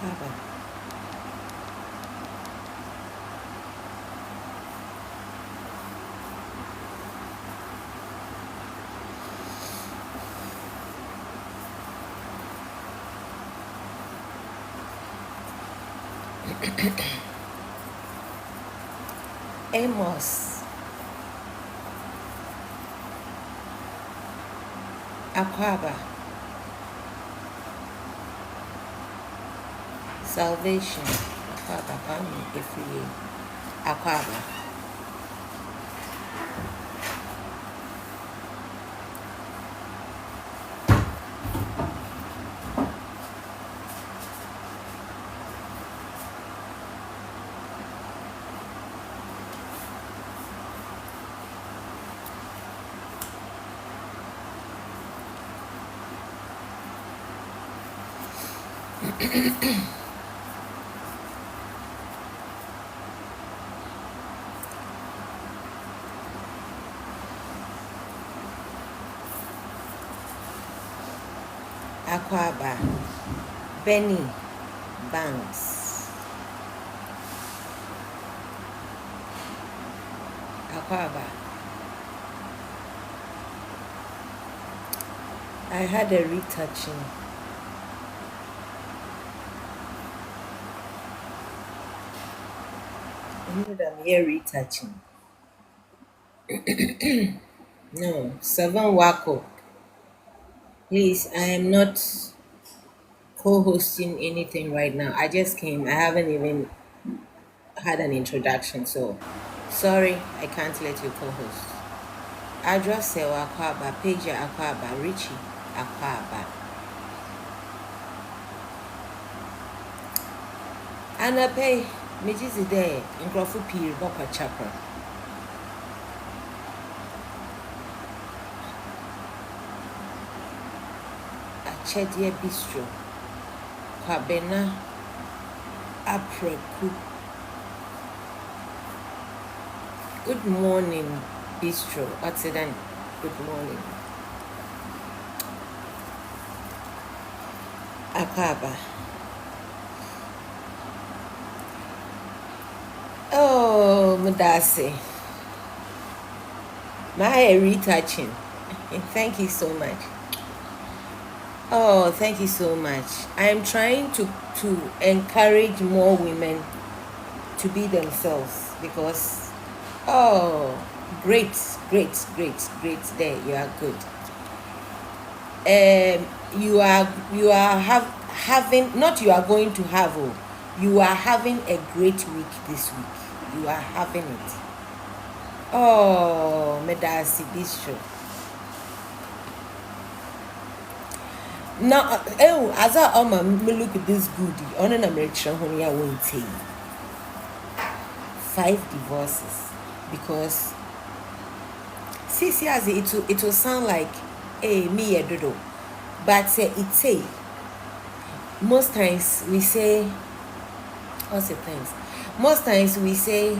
Akwaba. Amos. Akwaba. Salvation. Akwaba. Kwame Efriye. Akwaba. Akwaba. Benny Banks. Akwaba. I had a retouching. I'm here retouching. No, 7 Wako. Please, I am not co-hosting anything right now. I just came. I haven't even had an introduction, so sorry, I can't let you co-host. Address Akwaba, Pager Akwaba, Richie Akwaba. Anape, Mijizi there, in Crawford Pier, Boka Chapra. Achedia Bistro, Kwabena, Apreku. Good morning, Bistro. What's it then? Good morning. Akwaba. Oh, Mudase. My retouching. Thank you so much. Oh, thank you so much. I am trying to encourage more women to be themselves because, oh, great there, you are good. You are having, not you are going to have, oh, you are having a great week this week. You are having it. Oh, Medasi Bistro. Now, as I look at this goodie, on an American honey, I won't say 5 divorces because see as it will sound like me a dodo, but it's a most times we say what's the things? Most times we say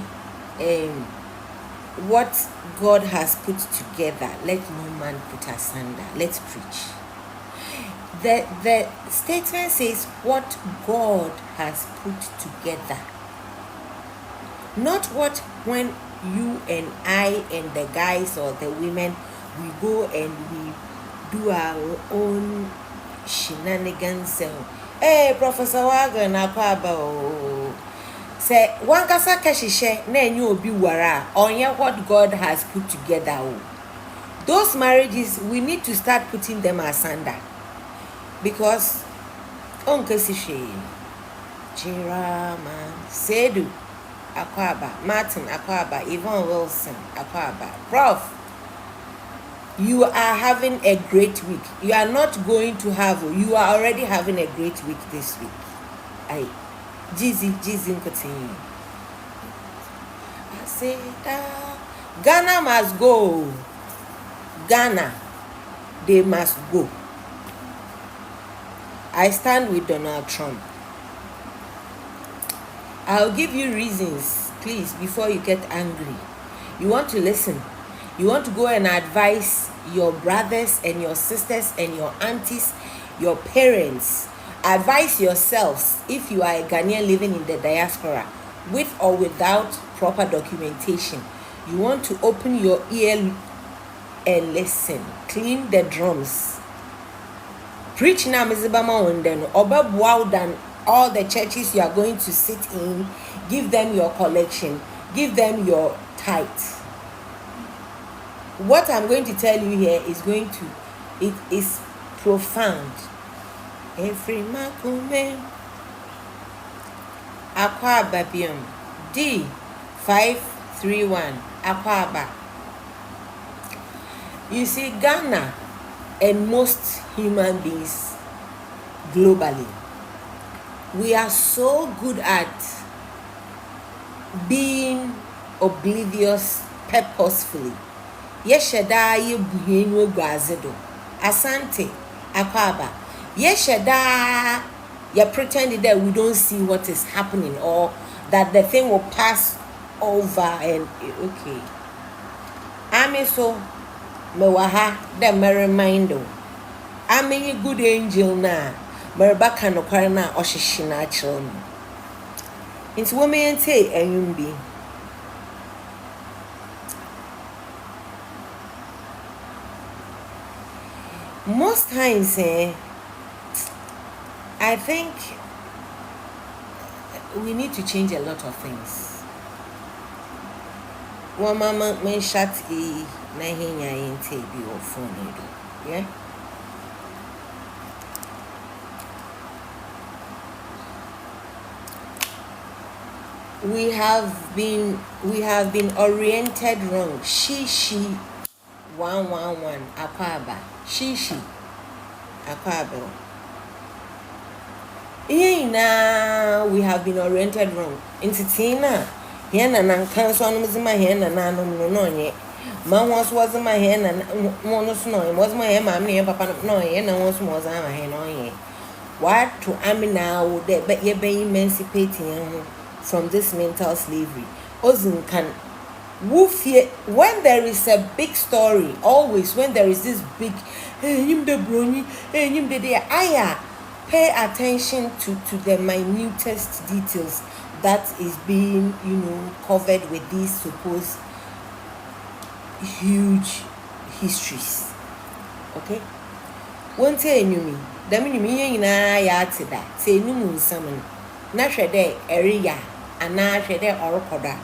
what God has put together, let no man put asunder. Let's preach. The statement says what God has put together, not what when you and I and the guys or the women we go and we do our own shenanigans. Hey, Professor Wagon, Akwaba, say one kasa kashishe na enye obi wara onye what God has put together. Those marriages we need to start putting them asunder. Because Onkesishe, Jirama, Sedu, Akwaba, Martin Akwaba, Yvonne Wilson, Akwaba, Prof. You are having a great week. You are not going to have, you are already having a great week this week. Jizzy continue. I say, Ghana must go. Ghana, they must go. I stand with Donald Trump. I'll give you reasons, please, before you get angry. You want to listen. You want to go and advise your brothers and your sisters and your aunties, your parents, Advise yourselves if you are a Ghanaian living in the diaspora, with or without proper documentation. You want to open your ear and listen. Clean the drums. Preach now, Mizibama Onden. Oba wow than all the churches you are going to sit in. Give them your collection. Give them your tithe. What I'm going to tell you here it is profound. Every makume Akwaba biom D531 Akwaba. You see, Ghana and most human beings globally, we are so good at being oblivious purposefully. Yeshada ye buhenwe gwazedo. Asante Akwaba. Yeshada you pretending that we don't see what is happening, or that the thing will pass over and okay. I'm so mewaha the merry mindo. I'm a good angel na. Merbaka no kwana oshishina chilm. It's women say enyumbi. Most times, I think we need to change a lot of things. One mama may shut e na hinya yente bi o phone do. Yeah. We have been oriented wrong. She 111 Akwaba. She Akwaba. We have been oriented wrong. Intitina, here and cancel on my hand and I don't yet. Man was my hand and one was no, it was my hand, mammy and papa no, and I was more than my hand on ye. What to Ami now, but ye be emancipating from this mental slavery. Ozin can woof ye when there is a big story, always when there is this big, him the brony, him the day, pay attention to the minutest details that is being, covered with these supposed huge histories. Okay? Won't say me. The minimum ya to that. Say no moon summon. Not shade area and not shade or coda.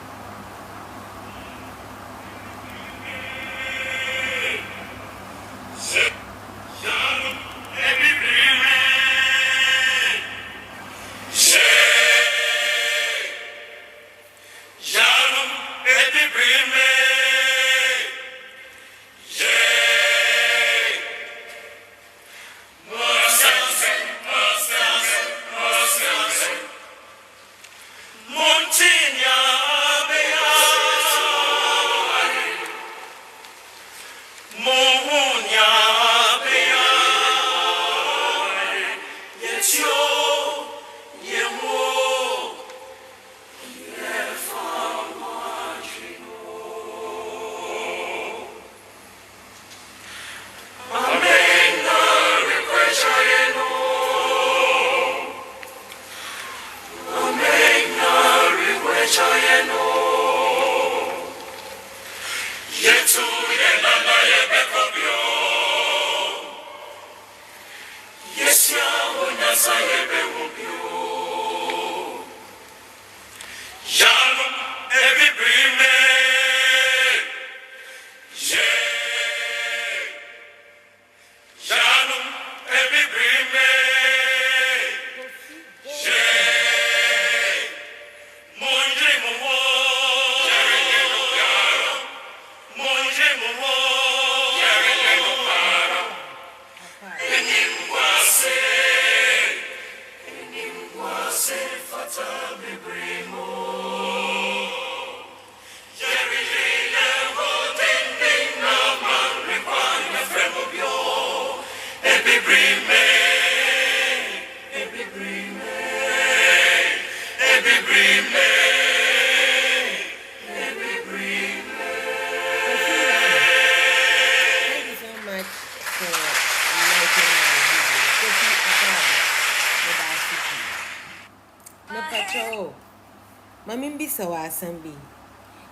Mamimbi Sawa Asambi.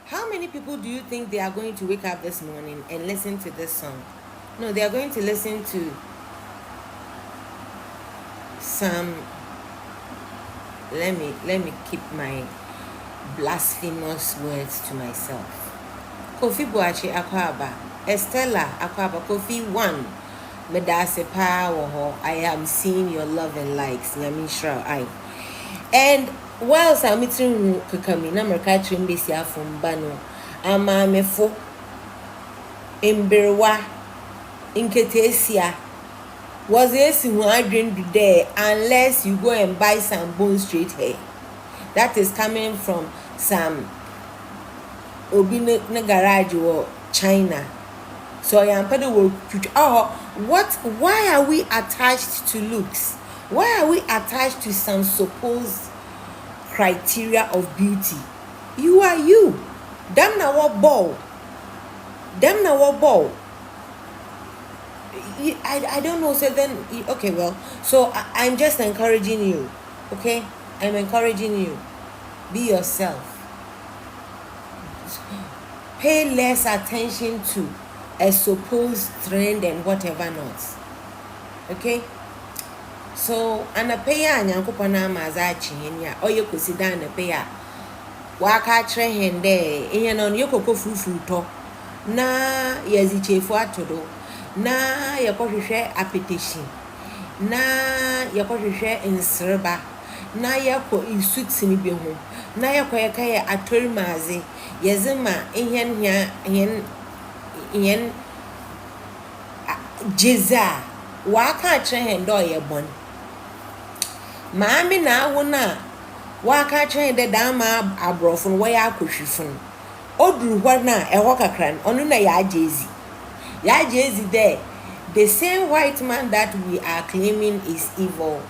How many people do you think they are going to wake up this morning and listen to this song? No, they are going to listen to some. Let me keep my blasphemous words to myself. Kofi Boachi Akwaba, Estella Akwaba, Kofi 1. Medase Power, I am seeing your love and likes. Nyamishra I. And whilst I'm meeting Kakami, Namaka Trimbesia from Bano, Ama Mefo, Imberwa, Inketesia, was this in I drink today unless you go and buy some bone straight hair. That is coming from some Obine garage or China. So I am why are we attached to looks? Why are we attached to some supposed criteria of beauty? You are you. Damn na what ball. Damn na what ball. I don't know. So then, okay, well, so I'm just encouraging you. Okay? I'm encouraging you. Be yourself. Pay less attention to a supposed trend and whatever not. Okay? So, anapaya nyankopona amazachi nya oye kosida anapaya waka tre hende enye no yekoko fufu to na yazichefu atodo na yakohwehwe appetition na yakohwehwe nsreba na yako isuit ni bi ho na yakoyeka ya atorimaze yazema yen jeza waka tre hende oye bon Mami na wona waka chen de dama abrofun wo ya akohwifun oduru hɔ na ɛhɔ kakran ɔno na ya jezi there. The same white man that we are claiming is evil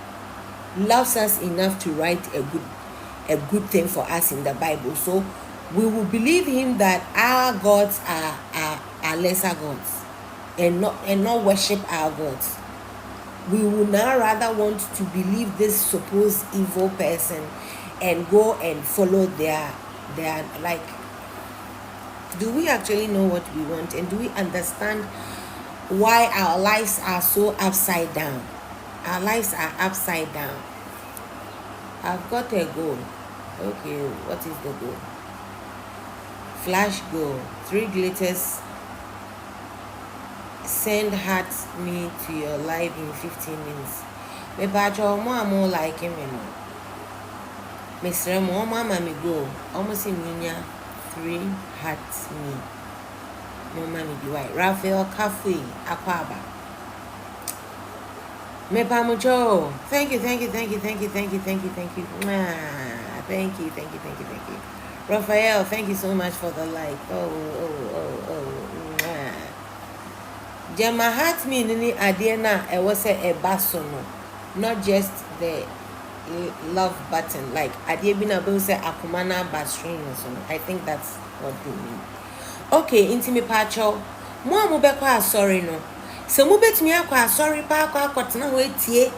loves us enough to write a good thing for us in the Bible, so we will believe him that our gods are lesser gods and not worship our gods. We will now rather want to believe this supposed evil person and go and follow their like. Do we actually know what we want, and do we understand why our lives are so upside down? Our lives are upside down. I've got a goal. Okay, what is the goal? Flash goal. 3 glitters. Send heart me to your live in 15 minutes. Me pacho mo like him, you know. Miss Remo, mama me go. Almost in minya 3 hearts me. Mama me be white. Raphael Cafe Akwaba. Me pamucho. Thank you. Thank you. Raphael, thank you so much for the like. Jema heart me ni adie na e was a basono, not just the love button, like adie bi na be say akumana basrin so. I think that's what they mean. Okay, intimi pacho mo amu be kwa sorry no se mo betumi akwa sorry pa akwa akotena ho etie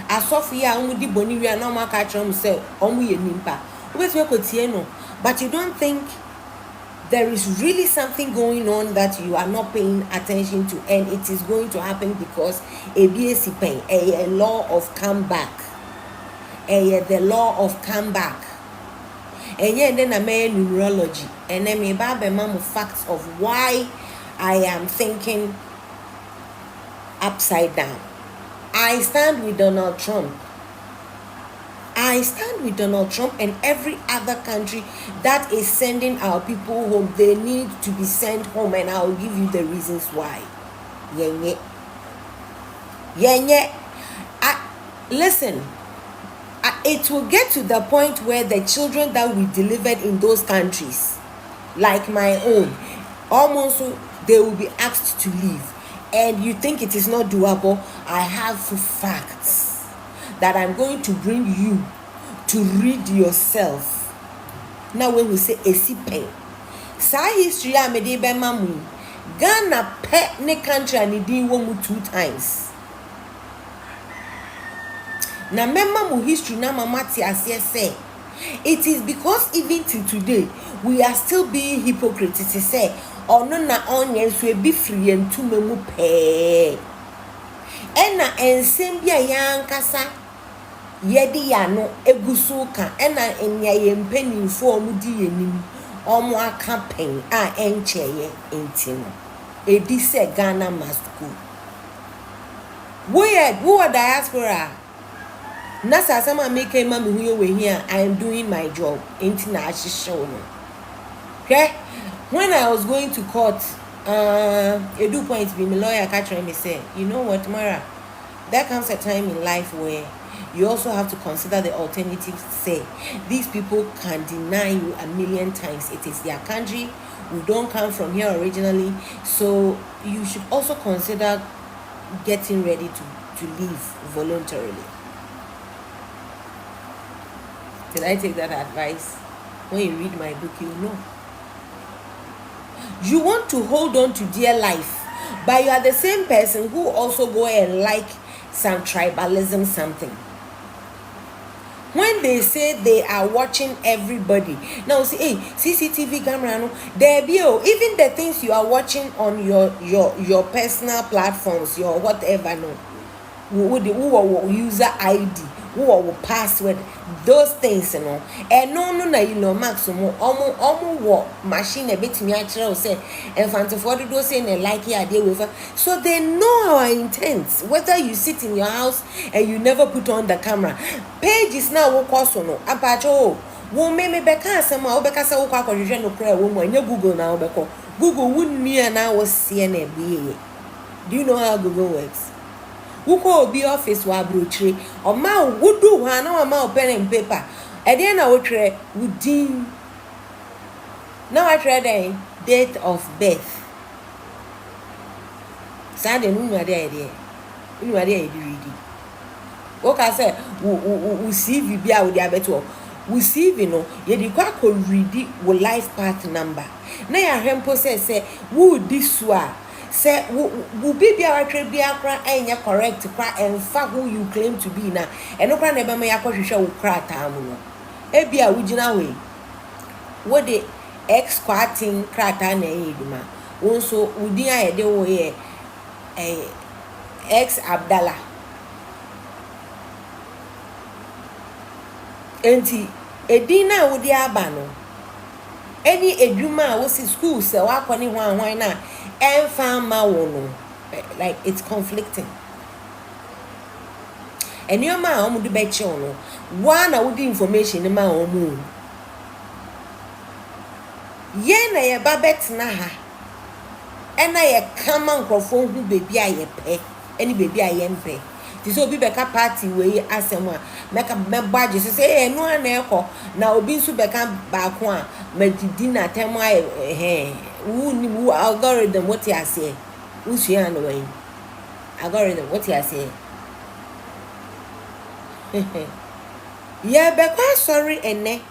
asofu ya amu di boni wi na mo aka kire mo say omu ye nimpa wo betumi akotie no, but you don't think there is really something going on that you are not paying attention to, and it is going to happen because a law of comeback, the law of comeback, and then a man numerology, and then me babe facts of why I am thinking upside down. I stand with Donald Trump. I stand with Donald Trump and every other country that is sending our people home. They need to be sent home, and I'll give you the reasons why. Listen, it will get to the point where the children that we delivered in those countries, like my own, almost they will be asked to leave. And you think it is not doable? I have facts that I'm going to bring you to read yourself. Now when we say esipe, sa history amede be mamu, Ghana pet ne country and di womu 2 times. Na memma mu history na mama ti ase say It is because even till today we are still being hypocrites. To say, oh no, na onions will be free and to me pay. Ena ensem bia yankasa yedi ya no egusu ka ena enya ye mpanimfo omudi yenim omo aka pen a encheye entino edi se Ghana must go. We are diaspora. Nasa sama make mama hu we here. I am doing my job. International. Okay? When I was going to court, Edu point be my lawyer catching me say, you know what, Mara? There comes a time in life where you also have to consider the alternatives. Say these people can deny you a million times. It is their country. We don't come from here originally, so you should also consider getting ready to leave voluntarily. Did I take that advice? When you read my book, you know. You want to hold on to dear life, but you are the same person who also go and like some tribalism something. When they say they are watching everybody, now say, hey, CCTV camera, no, there be even the things you are watching on your personal platforms, your whatever, no, who user ID, who password, those things, you know, and no, you know, maximum, almost machine a bit me actually say, and fancy for those saying a like idea with her, so they know our intents. Whether you sit in your house and you never put on the camera, pages now will cost no, apacho, won't make me back some more because I will call you no cry woman, you Google now, because Google wouldn't me and I was seeing a BA. Do you know how Google works? Who call be office wa brochure or ma would do one or ma pen and paper. And then I would try would now I try the date of birth. Sunday, no idea. No idea reading. Okay, I said, we see you be out there better. We see you know, you the quack will read it with life path number. Now, your hempo say, who this one? Say, will be a cry and correct cry and fact who you claim to be now. And no cry never may a show cry time. Ebi a original way. What the ex squatting cry time ma. Also, Udi I do here a ex Abdallah. Enti Edina Udi Abano. Any eduma was in school, so I can't why not. And found my one, like it's conflicting. And your man would bet you one I would the information in my own moon. Yena ya babet naha. And I come on crofon who baby I pay, any baby I am pay. This will be back a party where I someone make a badges say, no one echo. Now be so back back one, but dinner time my who algorithm what you say? Who's your way? Algorithm what you say? Yeah, but quite sorry and ne.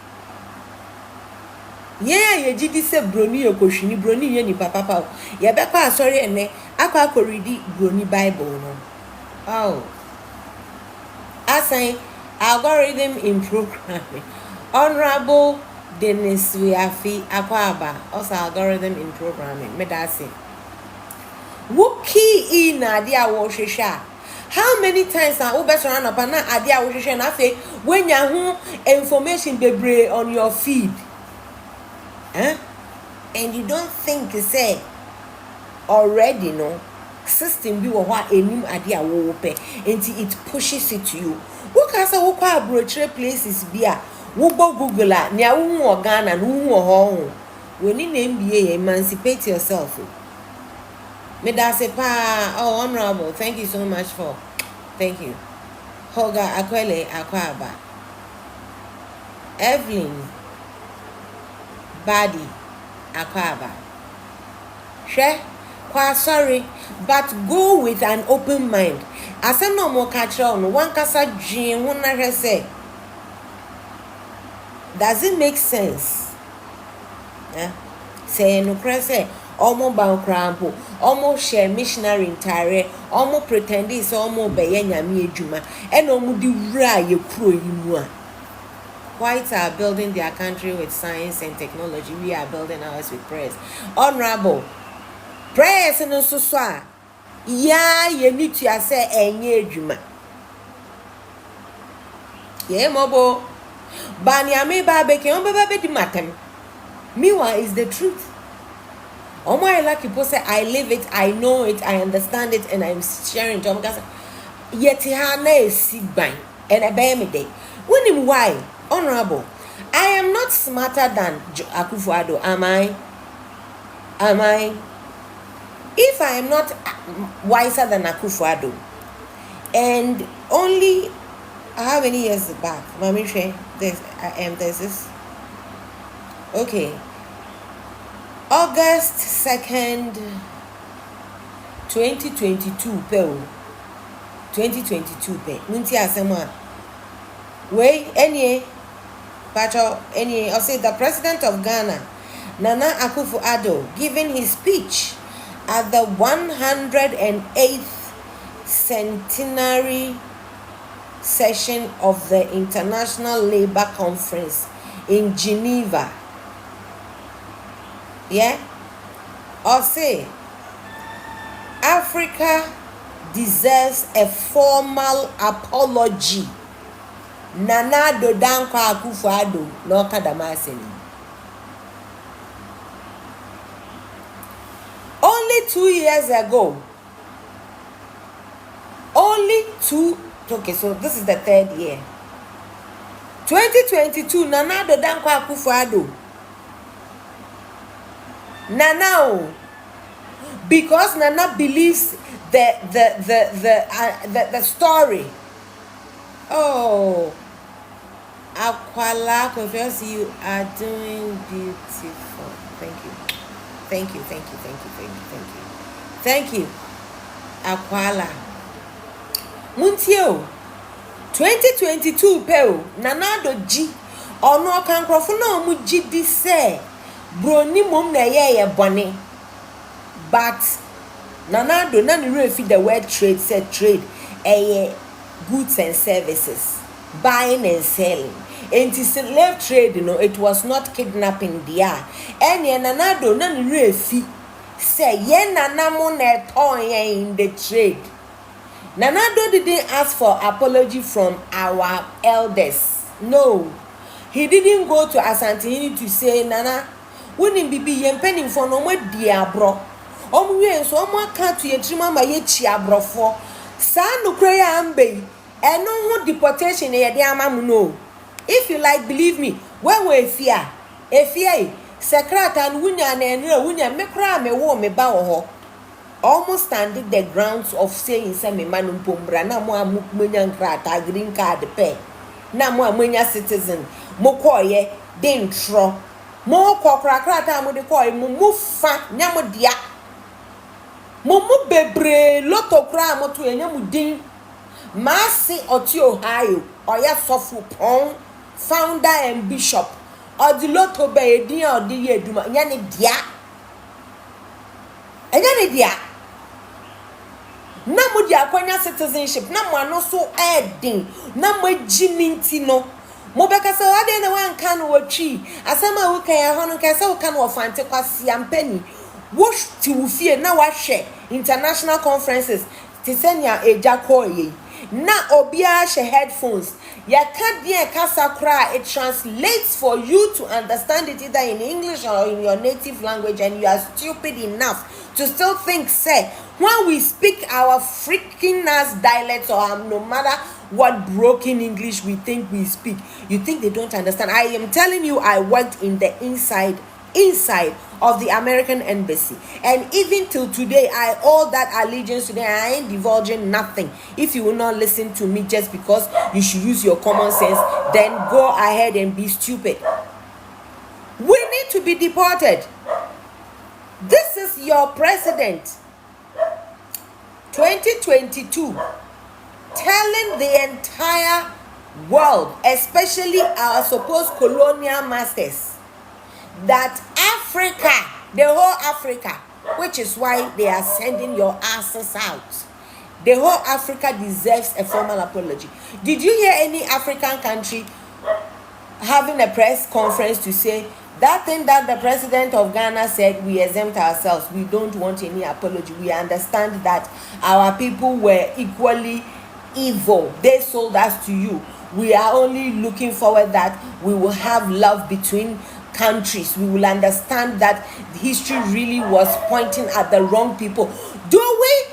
Yeah, you did this brony or koshini brony any papa. Yeah, but quite sorry and ne. I can't read brony Bible no. Oh. I say algorithm in programming. Honorable Dennis Wiafi Akwaba, also algorithm in programming. Me that say. Wookie in Adia Woshisha. How many times are Uber surround up and Adia Woshisha and I say when you information be on your feed? Huh? And you don't think you say already no system be what enim Adia wo pe until it pushes it to you. What can say wo kwa brochure places be a wo Google a nia wo Ghana no wo ho we need MBA emancipate yourself. Me da se pa oh honorable thank you so much for thank you Hoga Akwele Akwaba Evelyn Badi Akwaba she kwa sorry but go with an open mind. As no more catch on one kasa dream one na say does it make sense? Yeah. Say no say almost bound crampo, almost share missionary entire, almost pretend it's almost by nyame adwuma, and almost the ra ye kro yimu a. whites are building their country with science and technology. We are building ours with prayers. Honorable, prayers and so so. Yeah, you need to say enye adwuma. Yeah, mobo. Banyame babeke on baba di matem. Meanwhile, is the truth. I like people say I live it, I know it, I understand it, and I'm sharing it. Yet na sigban and a baby day. When why? Honorable. I am not smarter than Akufo-Addo, am I? Am I? If I am not wiser than Akufo-Addo, and only how many years back, Mami Shwe, there's this. Okay. August 2nd, 2022, Peru. 2022, Peru. Munti asema. Wait, any, Pacho, any, I'll say the president of Ghana, Nana Akufo-Addo, giving his speech at the 108th centenary session of the International Labour Conference in Geneva. Yeah? Or say, Africa deserves a formal apology. Nana Dodanko Akufo-Addo no kadamaseni. Only 2 years ago. Okay, so this is the 3rd year. 2022, Nana Dodanko Akufo-Addo. Nana, because Nana believes the story. Oh, Akwala, confess you are doing beautiful. Thank you, Akwala. Muntio, 2022 Peru, Nanado G, or no cankrofo no mu G di say, broni mum na ye bone. But Nanado nani refi the word trade said trade, goods and services, buying and selling. And it's slave trade, it was not kidnapping there. And ye Nanado nani refi say ye nanamo ne toye in the trade. Nanado didn't ask for apology from our elders. No. He didn't go to Asantini to say, Nana, wouldn't be yempending for no more dear bro. We so more can't to your mama ye chiabro for. San no cray ambe. And no more deportation a dear mam no. If you like, believe me, where we fear? Secret and Wunya and Wunya me cry me wo me bow. Almost standing the grounds of saying some manum pumbra na mo munyan krata green card pay na mo munya citizen mo koye dentro mo kokra krata mo de koye mo mufa nya mo dia mo bebre loto kra mo to enya mo din Masi oti Ohio oya sofu pon founder and bishop odi loto be din odi yeduma nya ne dia enya ne dia na mo di akwanya citizenship na mo ano so edin na mo jininti no mo beka se ade na wan kan wo twi asama wo kan ya hono kan se wo kan wo fante kwasi ampani wo ti wo fie na wa hwe international conferences ti senya ejakoye na obia she headphones ya kan dia kasa kra, it translates for you to understand it either in English or in your native language, and you are stupid enough to still think, say, when we speak our freaking ass dialects or no matter what broken English we think we speak, you think they don't understand. I am telling you, I worked in the inside of the American embassy, and even till today I owe that allegiance to them. I ain't divulging nothing. If you will not listen to me just because you should use your common sense, then go ahead and be stupid. We need to be deported. This is your president, 2022, telling the entire world, especially our supposed colonial masters, that Africa, the whole Africa, which is why they are sending your asses out, the whole Africa deserves a formal apology. Did you hear any African country having a press conference to say that thing that the president of Ghana said, we exempt ourselves, we don't want any apology, we understand that our people were equally evil, they sold us to you, we are only looking forward that we will have love between countries, we will understand that history really was pointing at the wrong people. Do we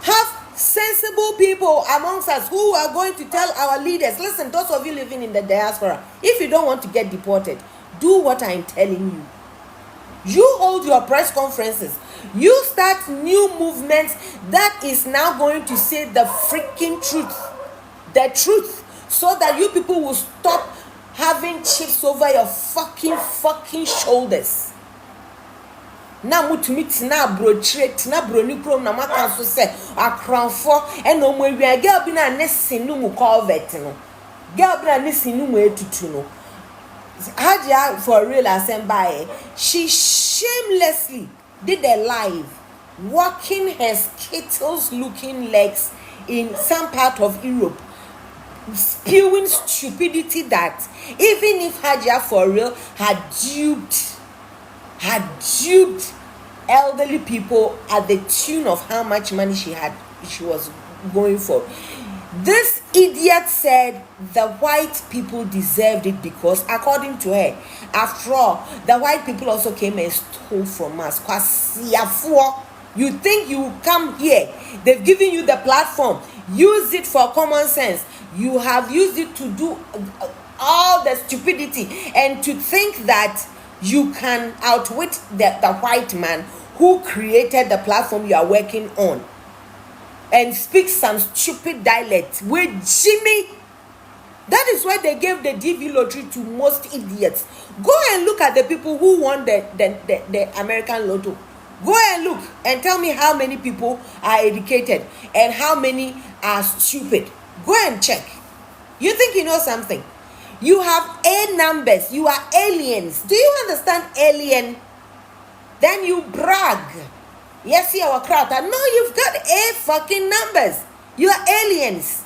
have sensible people amongst us who are going to tell our leaders, listen, those of you living in the diaspora, if you don't want to get deported, do what I'm telling you. You hold your press conferences, you start new movements that is now going to say the freaking truth, the truth, so that you people will stop having chips over your fucking shoulders. Na mutumi tina brochire tina broni krom na maka so se akranfo e no mo awia girl bi na ne sinu mu covet no, girl bi na ne sinu mu etutu no, Hajia for real assemble, she shamelessly did a live walking her skittles looking legs in some part of Europe, spewing stupidity that even if Hajia for real had duped elderly people at the tune of how much money she was going for, this idiot said the white people deserved it because, according to her, after all, the white people also came and stole from us. You think you come here, they've given you the platform, use it for common sense. You have used it to do all the stupidity and to think that you can outwit the white man who created the platform you are working on and speak some stupid dialect with Jimmy. That is why they gave the DV lottery to most idiots. Go and look at the people who won the American lotto. Go and look and tell me how many people are educated and how many are stupid. Go and check. You think you know something? You have A numbers. You are aliens. Do you understand alien? Then you brag. Yes, see our crowd. I know you've got A fucking numbers. You are aliens.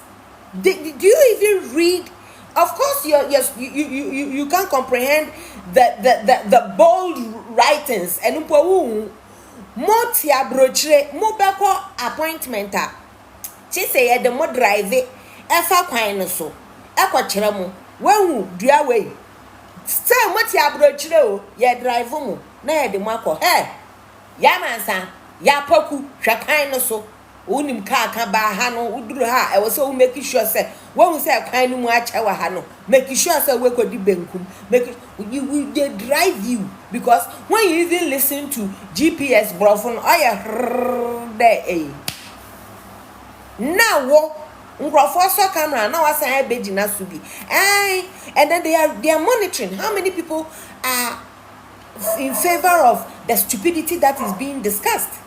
Do you even read? Of course, you can't comprehend the bold writings. And motia brochre mobeko appointment. She say the mo drive it. Efa kwan so. Ekwa kire mo. Wehu dua we. Say motia brochre o ye drive mo. Na ye de mo akọ. Hey. Ya mansa. Ya poku hwakan no so. Unim ka ba ha no uduru ha e wo so make sure say when we say kwan no mu acha wa ha no make sure say we kodi benkum make you they drive you because when you even listen to GPS brofon oya there now wo ngrofo so camera now asan beji na so bi and then they are monitoring how many people are in favor of the stupidity that is being discussed.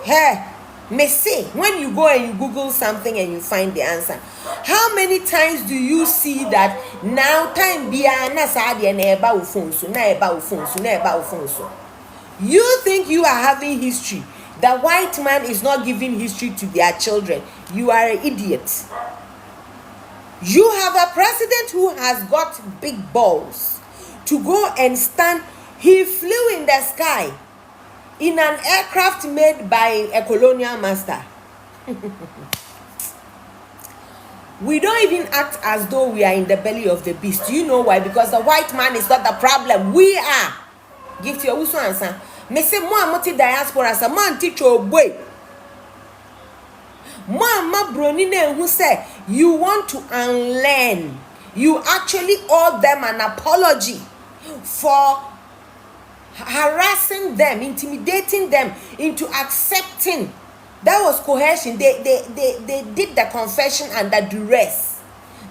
Hey, may say when you go and you Google something and you find the answer, how many times do you see that now time biana sadi and eba ufonso na eba ufonso na eba ufonso? You think you are having history? The white man is not giving history to their children. You are an idiot. You have a president who has got big balls to go and stand. He flew in the sky in an aircraft made by a colonial master. We don't even act as though we are in the belly of the beast. Do you know why? Because the white man is not the problem. We are. Give to your uso answer. Me say mo amoti diaspora sa man teach your boy. Mama broni ne who say you want to unlearn. You actually owe them an apology for harassing them, intimidating them into accepting. That was coercion. They did the confession under duress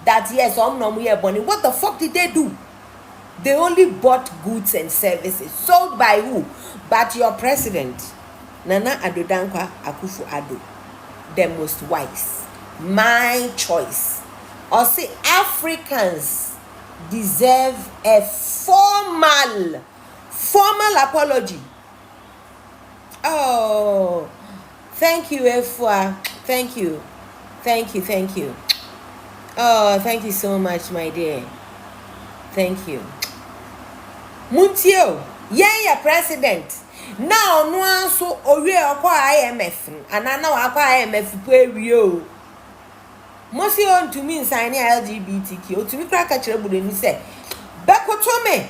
that yes, what the fuck did they do? They only bought goods and services sold by who? But your president, Nana Addo Dankwa Akufo-Addo, the most wise. My choice. Or say Africans deserve a formal apology. Oh, thank you, Efwa. Thank you. Oh, thank you so much, my dear. Thank you. Muntio, yeah, president. Now, no one so owe IMF, and I know IMF pay you. Mosi on to me signing LGBTQ to me crack a trouble and say, Bekotome.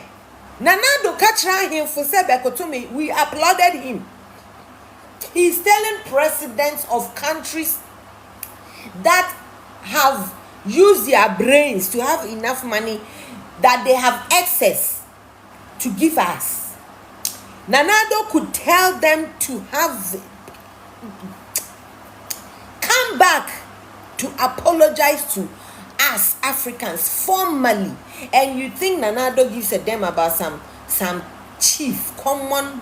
Nanado catch him for say Bekotome. We applauded him. He's telling presidents of countries that have used their brains to have enough money that they have excess to give us. Nanado could tell them to have come back to apologize to us Africans formally, and you think Nanado gives a damn about some chief, common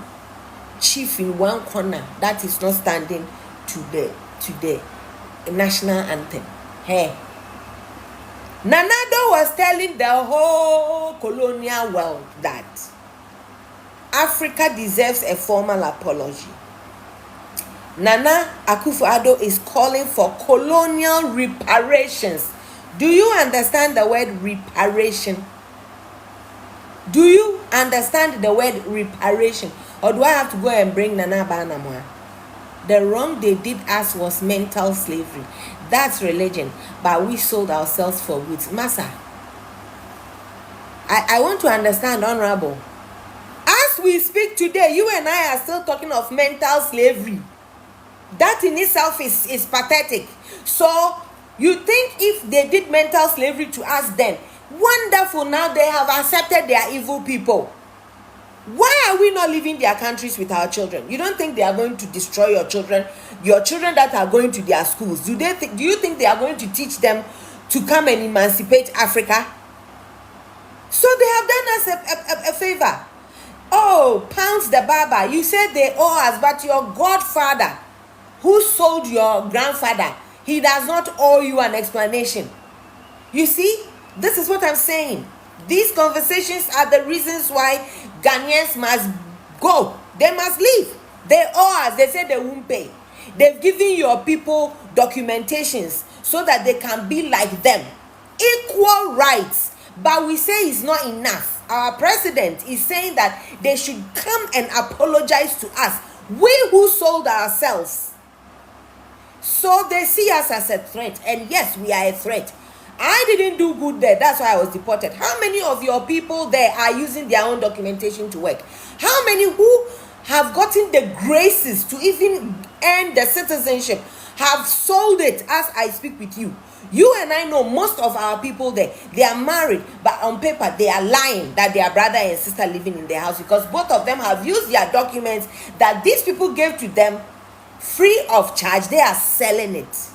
chief in one corner that is not standing to the national anthem? Hey, Nanado was telling the whole colonial world that Africa deserves a formal apology. Nana Akufo-Addo is calling for colonial reparations. Do you understand the word reparation? Do you understand the word reparation? Or do I have to go and bring Nana Banamwa? The wrong they did us was mental slavery. That's religion. But we sold ourselves for goods. Massa, I want to understand, Honorable. As we speak today, you and I are still talking of mental slavery. That in itself is pathetic. So you think if they did mental slavery to us then, wonderful, now they have accepted they are evil people. Why are we not leaving their countries with our children? You don't think they are going to destroy your children that are going to their schools? Do you think they are going to teach them to come and emancipate Africa? So they have done us a favor. Oh, Pounds the Barber, you said they owe us, but your godfather who sold your grandfather, he does not owe you an explanation. You see, this is what I'm saying. These conversations are the reasons why Ghanaians must go. They must leave. They owe us. They say they won't pay. They've given your people documentations so that they can be like them. Equal rights. But we say it's not enough. Our president is saying that they should come and apologize to us. We who sold ourselves. So they see us as a threat. And yes, we are a threat. I didn't do good there. That's why I was deported. How many of your people there are using their own documentation to work? How many who have gotten the graces to even earn the citizenship have sold it as I speak with you? You and I know most of our people there, they are married, but on paper they are lying that their brother and sister living in their house, because both of them have used their documents that these people gave to them free of charge. They are selling it.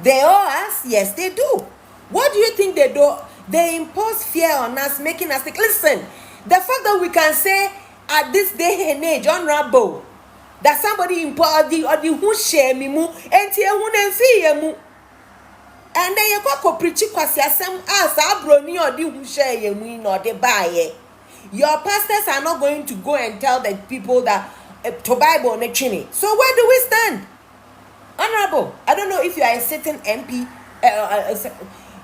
They owe us? Yes, they do. What do you think they do? They impose fear on us, making us think. Listen, the fact that we can say at this day and age, Honorable, that somebody imposed the who share me mu, and and then you go preach kwasiasem as abroni or the who share you or the buy. Your pastors are not going to go and tell the people that to Bible on a chini. So where do we stand? Honorable, I don't know if you are a certain MP,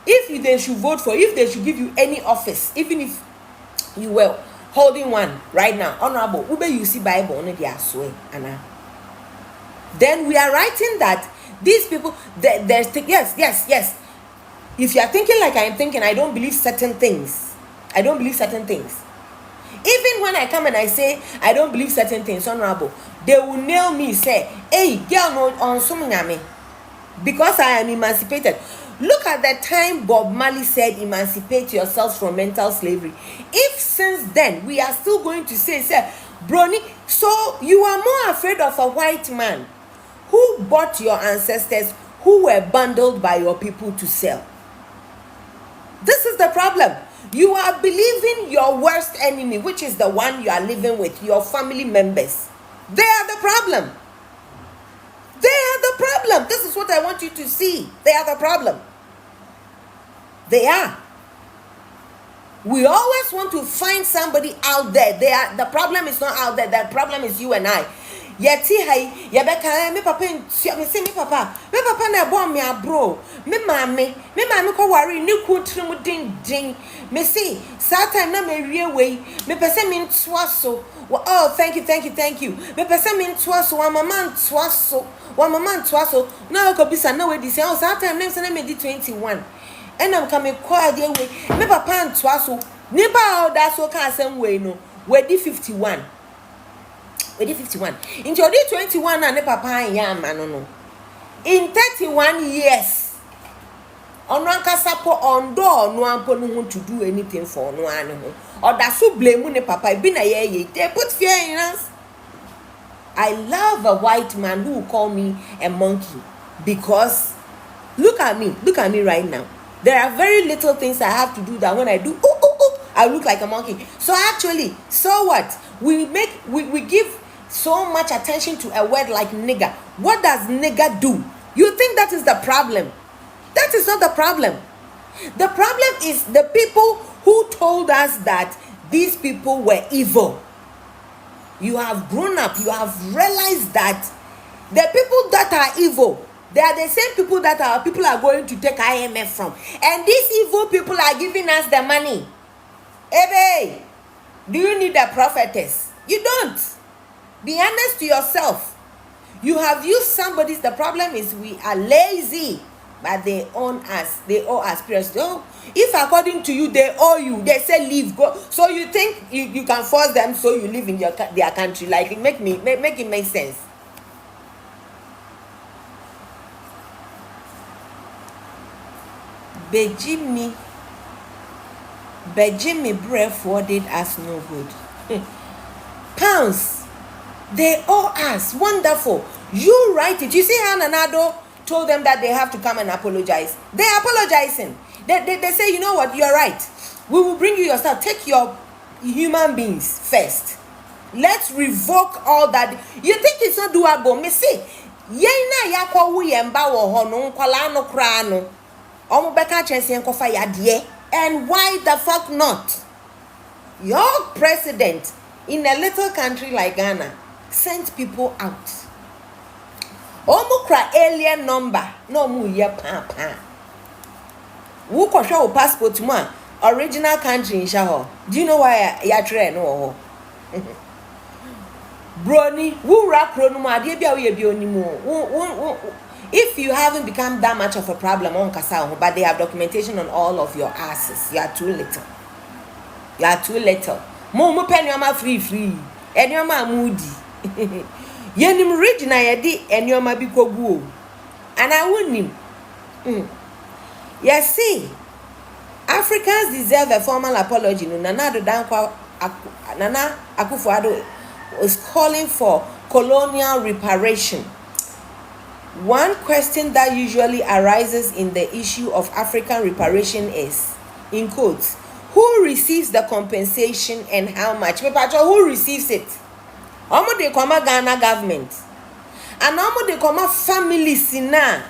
if they should vote for, if they should give you any office, even if you were holding one right now. Honorable, ube you see Bible on the asway, Anna. Then we are writing that these people, yes. If you are thinking like I am thinking, I don't believe certain things. Even when I come and I say I don't believe certain things, Honorable, they will nail me, say, hey, girl, no, on something, because I am emancipated. Look at the time Bob Marley said, emancipate yourselves from mental slavery. If since then we are still going to say, Brony, so you are more afraid of a white man who bought your ancestors, who were bundled by your people to sell. This is the problem. You are believing your worst enemy, which is the one you are living with, your family members. They are the problem. This is what I want you to see. They are the problem. They are. We always want to find somebody out there. The problem is not out there. The problem is you and I. Yeti hai, yabeka me papa me say me papa na born me abro. Me mama ko worry ni kutri mu din. Me say Satan na me wie we. Me pese me ntoa so. Oh, thank you. Me pese me ntoa so, wa mama ntoa so. Na ko bisa na we di say, oh, Satan name say na me di 21. And I'm coming quiet way. Me papa ntoa so. Nipa all that so can same way no. We di 51. We did 51. In 21 and the papa and man. In 31 years, on one casapo on door, no one want to do anything for no animal. Or that's so blame when the papa been a year. They put fear in us. I love a white man who will call me a monkey because look at me right now. There are very little things I have to do that when I do, I look like a monkey. So actually, so what? We give so much attention to a word like nigger. What does nigger do? You think that is the problem? That is not the problem. The problem is the people who told us that these people were evil. You have grown up, you have realized that the people that are evil, they are the same people that our people are going to take IMF from. And these evil people are giving us the money. Hey, do you need a prophetess? You don't. Be honest to yourself. You have used somebody's. The problem is we are lazy, but they own us. They owe us. Oh, if according to you they owe you, they say leave, go. So you think you can force them so you live in their country? Like make it make sense. Bejimi breath did us no good. Pounds. They owe us. Wonderful. You write it. You see how Nanado told them that they have to come and apologize. They're apologizing. They say, you know what, you're right. We will bring you your stuff. Take your human beings first. Let's revoke all that. You think it's not doable? Me see. Yena yakwa wu yemba wo ho no nkwala no kra no. Omo beka chese enkofa yade. And why the fuck not? Your president in a little country like Ghana sent people out. Omukra alien number. No mu ye pa. Who ko show passport mu original country in Shaho. Do you know why ya train no? Brony, who rap no ma de bia we bi onimu. If you haven't become that much of a problem on Kasa, but they have documentation on all of your asses, you are too little. You are too little. Mo penny ma free. Enyoma moody. Yenim region na yedi enyoma bi kogu o. And I wouldn't. Yes, see. Africans deserve a formal apology. Nana Akufo-Addo was calling for colonial reparation. One question that usually arises in the issue of African reparation is, in quotes, who receives the compensation and how much? Who receives it? Omo de koma Ghana government. And omo de koma families na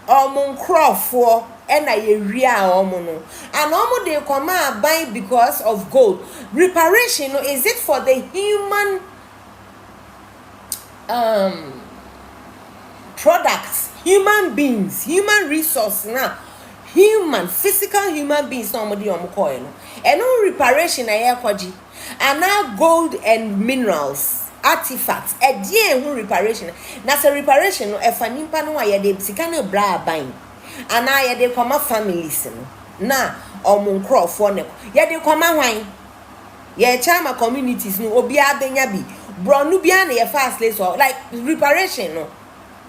omo nkrofo ena yeria omo no. And omo de koma buy because of gold. Reparation, is it for the human products, human beings, human resource now? Physical human beings no omo de omo coin no. And no reparation na kwaji. And now gold and minerals, artifacts, a dear who reparation. That's a reparation no efa nimpa no aye de sika no bra aban. And now ye de koma families no. Na omo nkrofo ne. Ye de koma hwan. Ye chama communities no obi abenya bi. Bro no bia na ye fast place so like reparation no.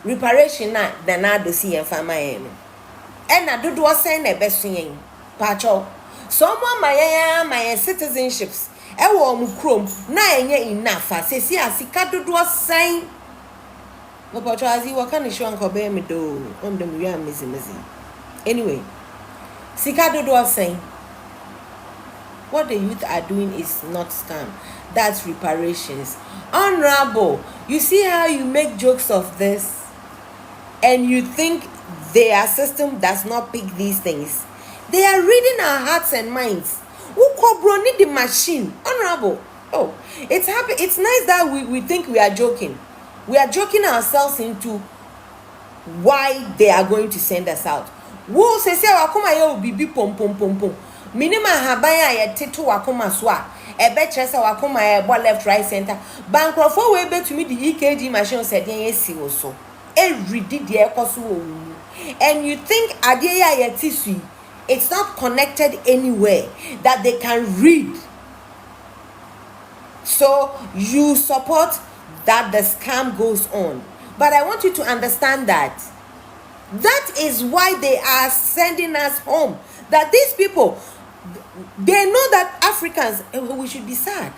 Reparation na na do si en fama ye no. E na dodo sen na beso yen. Pacho. Someone my citizenships. Ewo mu krom na enye enough asesi asika dodo sign no patrazi wakani show anko be me do on dem wi amazing. Anyway, sika dodo sign. What the youth are doing is not scam, that's reparations. Honorable, you see how you make jokes of this and you think their system does not pick these things. They are reading our hearts and minds. Who need the machine? Honorable. Oh, it's happy. It's nice that we think we are joking. We are joking ourselves into why they are going to send us out. Wo se wakoma ye obibi pom pom pom pom. Minima haban a ye teto wakoma so a ebe kire se wakoma ye bo left right center. Bankrofo we betumi the EKG machine said yen esi wo so. Every did the ekoso wo. And you think ade ya ye tisui, it's not connected anywhere that they can read. So you support that the scam goes on. But I want you to understand that is why they are sending us home. That these people, they know that Africans, we should be sad.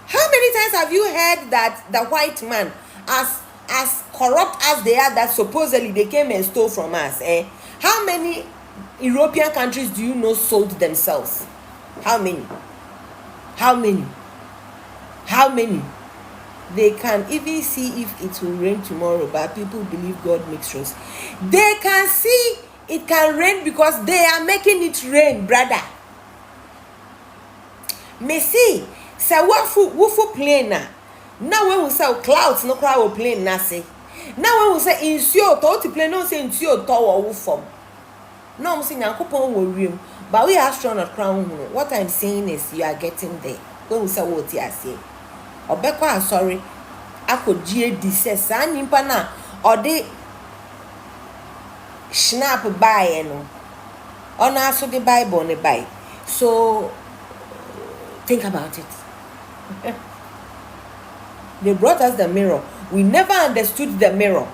How many times have you heard that the white man, as corrupt as they are, that supposedly they came and stole from us? How many European countries do you know sold themselves? How many? How many? How many? They can even see if it will rain tomorrow, but people believe God makes rains. They can see it can rain because they are making it rain, brother. Me see, say wufu plane na. Now when we say clouds no cloud plane na say. Now when we say insuo to plane no say insuo to wo form. No, I'm saying Yankopon will ream, but we are astronaut crown. What I'm saying is you are getting there. When we say what you say. Obekwa sorry akogie di se sa nimpa na ode snap buy no ona so the Bible ne buy. So think about it. They brought us the mirror. We never understood the mirror.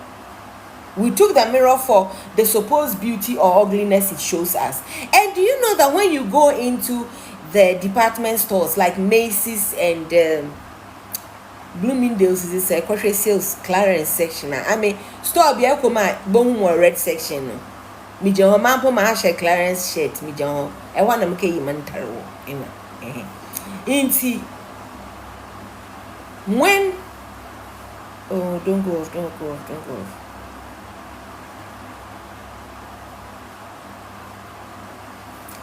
We took the mirror for the supposed beauty or ugliness it shows us. And do you know that when you go into the department stores like Macy's and Bloomingdale's is a grocery sales clearance section. I mean, store be akoma bomu red section. Mi je ho mampo ma share clearance shirt mi je ho. E wa na mke yimantaro ina. Inti when don't go off.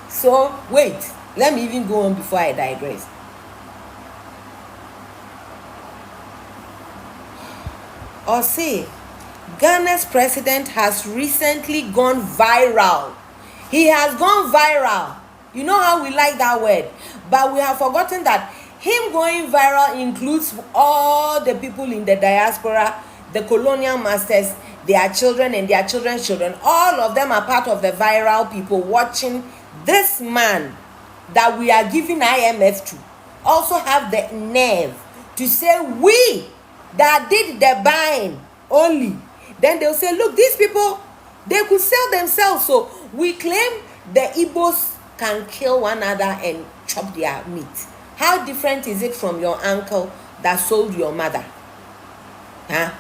So wait, let me even go on before I digress. Or say, Ghana's president has recently gone viral. He has gone viral. You know how we like that word. But we have forgotten that him going viral includes all the people in the diaspora, the colonial masters, their children and their children's children. All of them are part of the viral people watching this man that we are giving IMF to also have the nerve to say we that did the buying only. Then they'll say, look, these people, they could sell themselves. So we claim the Igbos can kill one another and chop their meat. How different is it from your uncle that sold your mother? Huh?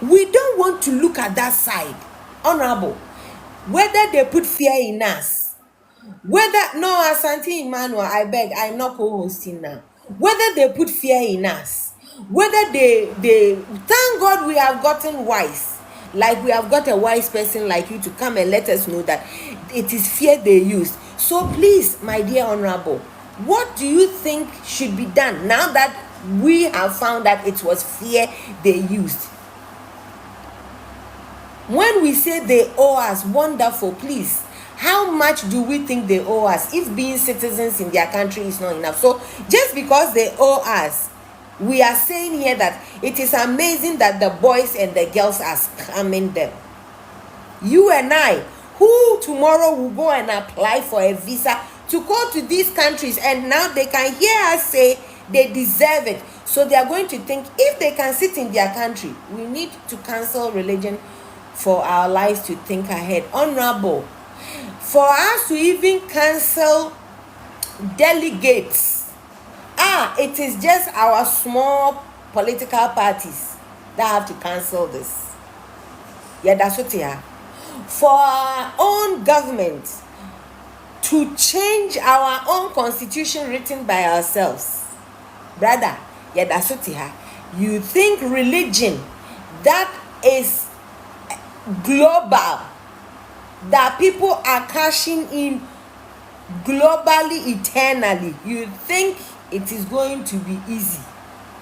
We don't want to look at that side. Honorable. Whether they put fear in us. Whether, no, Asante Emmanuel, I beg, I'm not co-hosting now. Whether they put fear in us. Whether they thank God we have gotten wise, like we have got a wise person like you to come and let us know that it is fear they used. So please, my dear honorable, what do you think should be done now that we have found that it was fear they used? When we say they owe us, wonderful, please, how much do we think they owe us if being citizens in their country is not enough? So just because they owe us, we are saying here that it is amazing that the boys and the girls are scamming them. You and I, who tomorrow will go and apply for a visa to go to these countries, and now they can hear us say they deserve it. So they are going to think if they can sit in their country, we need to cancel religion for our lives to think ahead. Honorable, for us to even cancel delegates, it is just our small political parties that have to cancel this. Yeah, that's what they are. For our own government to change our own constitution written by ourselves. Brother, yeah, that's what they are. You think religion that is global, that people are cashing in globally, eternally, you think it is going to be easy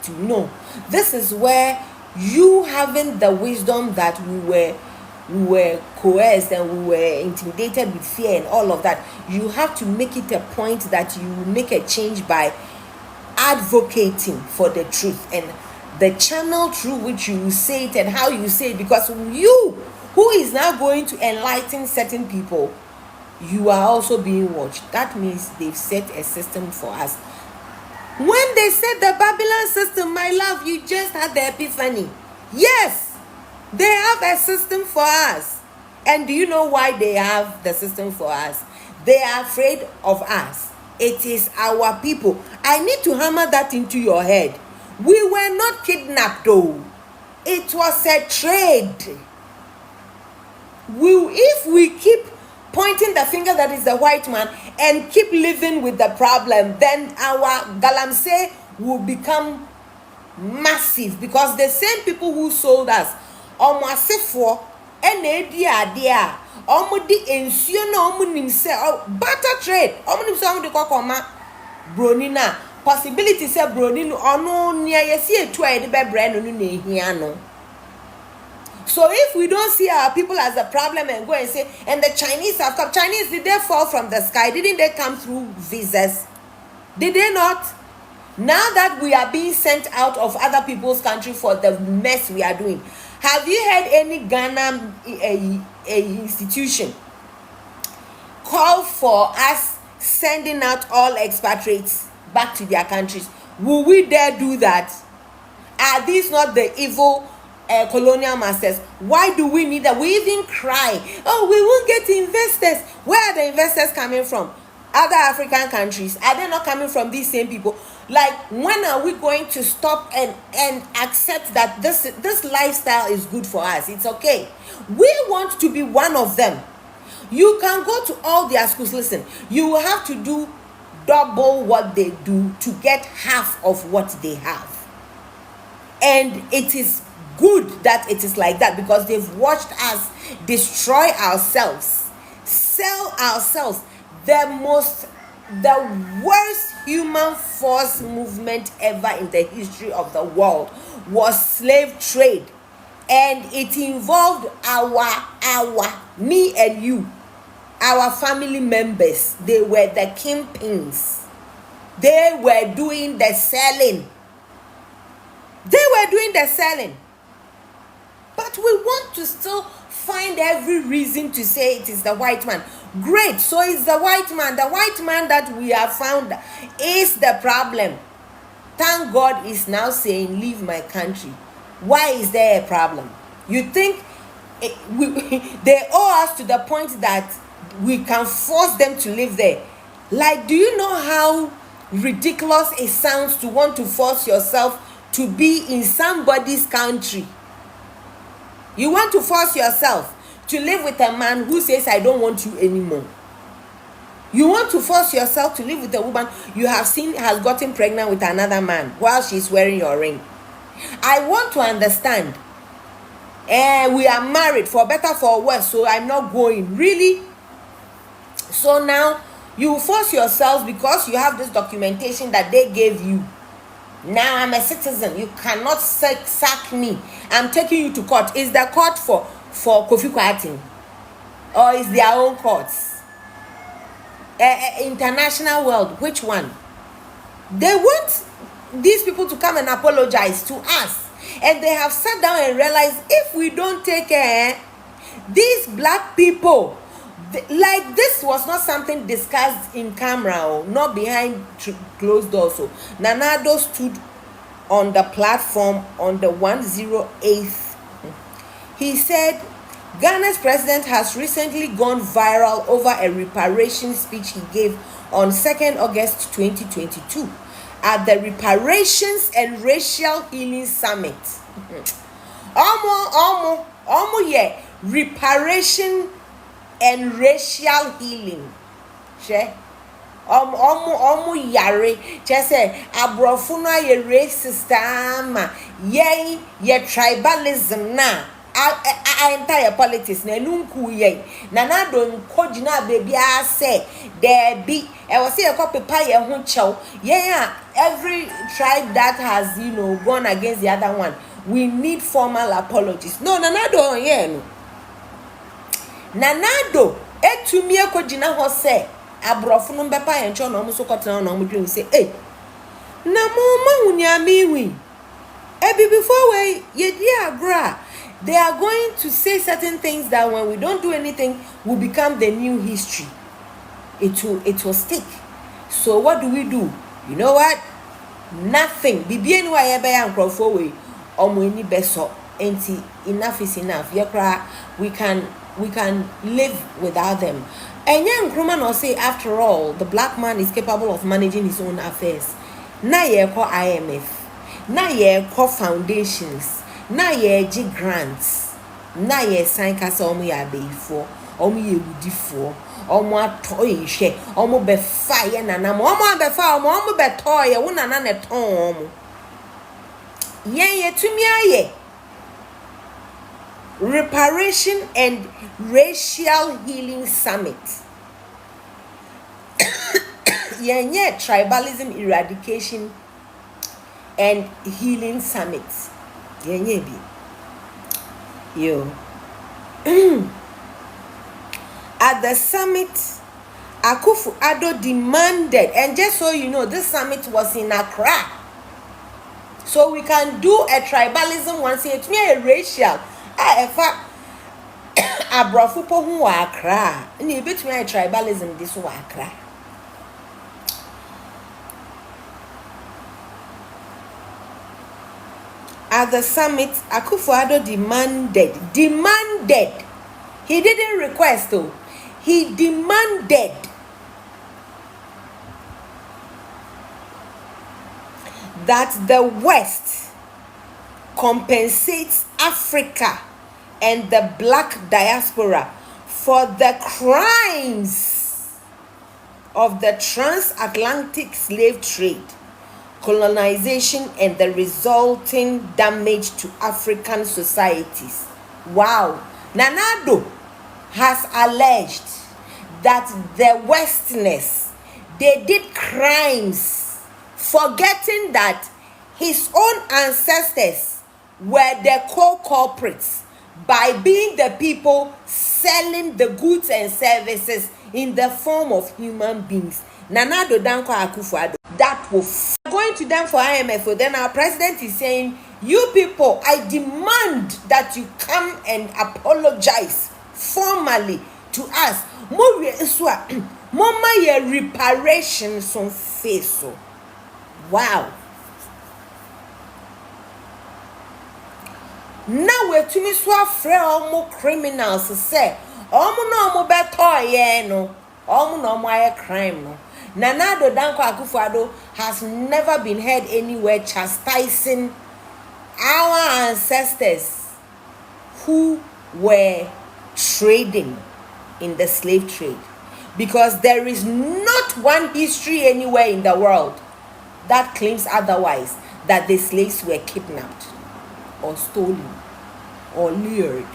to know? This is where you having the wisdom that we were coerced and we were intimidated with fear and all of that, you have to make it a point that you will make a change by advocating for the truth and the channel through which you will say it and how you say it, because you who is now going to enlighten certain people, you are also being watched. That means they've set a system for us. When they said the Babylon system, my love, you just had the epiphany. Yes, they have a system for us. And do you know why they have the system for us? They are afraid of us. It is our people. I need to hammer that into your head. We were not kidnapped though. It was a trade. If we keep pointing the finger that is the white man and keep living with the problem, then our galamsey will become massive, because the same people who sold us almost barter trade, bronina possibility say bronino ono nia yesi etu a de bebre no na ehia no. So if we don't see our people as a problem and go and say, and the Chinese have come, Chinese, did they fall from the sky? Didn't they come through visas? Did they not? Now that we are being sent out of other people's country for the mess we are doing, have you heard any Ghana a institution call for us sending out all expatriates back to their countries? Will we dare do that? Are these not the evil colonial masters? Why do we need that? We even cry, oh, we won't get investors. Where are the investors coming from? Other African countries. Are they not coming from these same people? Like, when are we going to stop and accept that this lifestyle is good for us? It's okay. We want to be one of them. You can go to all their schools. Listen, you will have to do double what they do to get half of what they have. And it is good that it is like that, because they've watched us destroy ourselves, sell ourselves. The worst human force movement ever in the history of the world was slave trade, and it involved me and you, our family members. They were the kingpins. They were doing the selling. But we want to still find every reason to say it is the white man. Great, so it's the white man. The white man that we have found is the problem. Thank God is now saying, leave my country. Why is there a problem? You think they owe us to the point that we can force them to live there? Like, do you know how ridiculous it sounds to want to force yourself to be in somebody's country? You want to force yourself to live with a man who says, I don't want you anymore. You want to force yourself to live with a woman you have seen has gotten pregnant with another man while she's wearing your ring. I want to understand. We are married for better for worse, so I'm not going. Really? So now you force yourselves because you have this documentation that they gave you. Now I'm a citizen. You cannot sack me. I'm taking you to court. Is the court for Kofi Kwatin? Or is their own courts? International world, which one? They want these people to come and apologize to us. And they have sat down and realized, if we don't take care, these black people, like, this was not something discussed in camera or not behind closed doors. So Nanado stood on the platform on the 108th. He said, Ghana's president has recently gone viral over a reparation speech he gave on 2nd August 2022 at the Reparations and Racial Healing Summit. Yeah, reparation and racial healing. Yare say abrofo no ye racist ama ye tribalism na entire politics na nunku ye na don kogina baby a say there be e was say e ko pepa ye ho chew ye every tribe that has gone against the other one we need formal apologies. No, Nanado, yeah, no. Nanado, etumi ekogina ho se abrofo no bepa encho no so kotena no mo dwen say, eh, na mo ma hunyame wi. Ebi before we ye di agra, they are going to say certain things that when we don't do anything will become the new history. It will stick. So what do? You know what? Nothing. Bibi enu aye be ya nkrofo we omo eni beso enti enough is enough. Yekra we can live without them. And young Nkrumah no say, after all, the black man is capable of managing his own affairs. Na ye call IMF, na ye call foundations, na ye g grants, na ye sign kasa omo ya before, omo ye wudi for, omo atoy she, omo be fire na na omo be fire, omo be toy, wona na ne ton omo. Ye tumi aye. Reparation and Racial Healing Summit. Yenye Tribalism Eradication and Healing Summit. Yenye bi. Yo. At the summit, Akufo-Addo demanded, and just so you know, this summit was in Accra. So we can do a tribalism once it's a racial. Efa abrofo po hu wa Accra na ebetumi ai tribalism this wa Accra. At the summit, Akufo-Addo demanded, he didn't request though, he demanded that the West compensates Africa and the black diaspora for the crimes of the transatlantic slave trade, colonization, and the resulting damage to African societies. Wow. Nanado has alleged that the Westerners, they did crimes, forgetting that his own ancestors were the co-culprits by being the people selling the goods and services in the form of human beings. Nanado Danko Akufo-Addo, that will going to them for IMF. Then our president is saying, you people, I demand that you come and apologize formally to us. Mama ye reparations on face. Wow. Now we to me so afraid omo criminals say omo no omo beto ye no omo no omo aye crime no. Nanado Danko Akufo-Addo has never been heard anywhere chastising our ancestors who were trading in the slave trade, because there is not one history anywhere in the world that claims otherwise, that the slaves were kidnapped or stolen or lured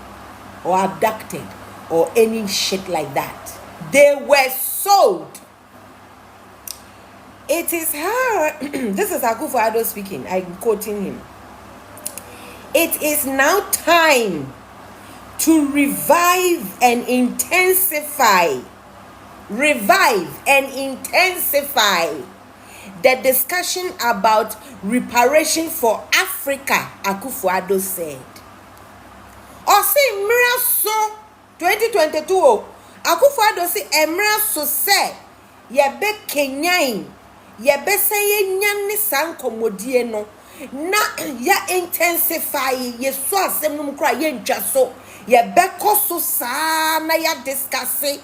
or abducted or any shit like that. They were sold. It is her. This is Akufo-Addo speaking. I'm quoting him. It is now time to revive and intensify the discussion about reparation for Africa, Akufo-Addo said. Say Miraso 2022, Akufo-Addo say Emiraso said, Yebe Kenyan, Yebe say Yan San Komodie no, na ya intensify, ye so asem no mukra ye ntwaso, Yebe koso sa na ya discussing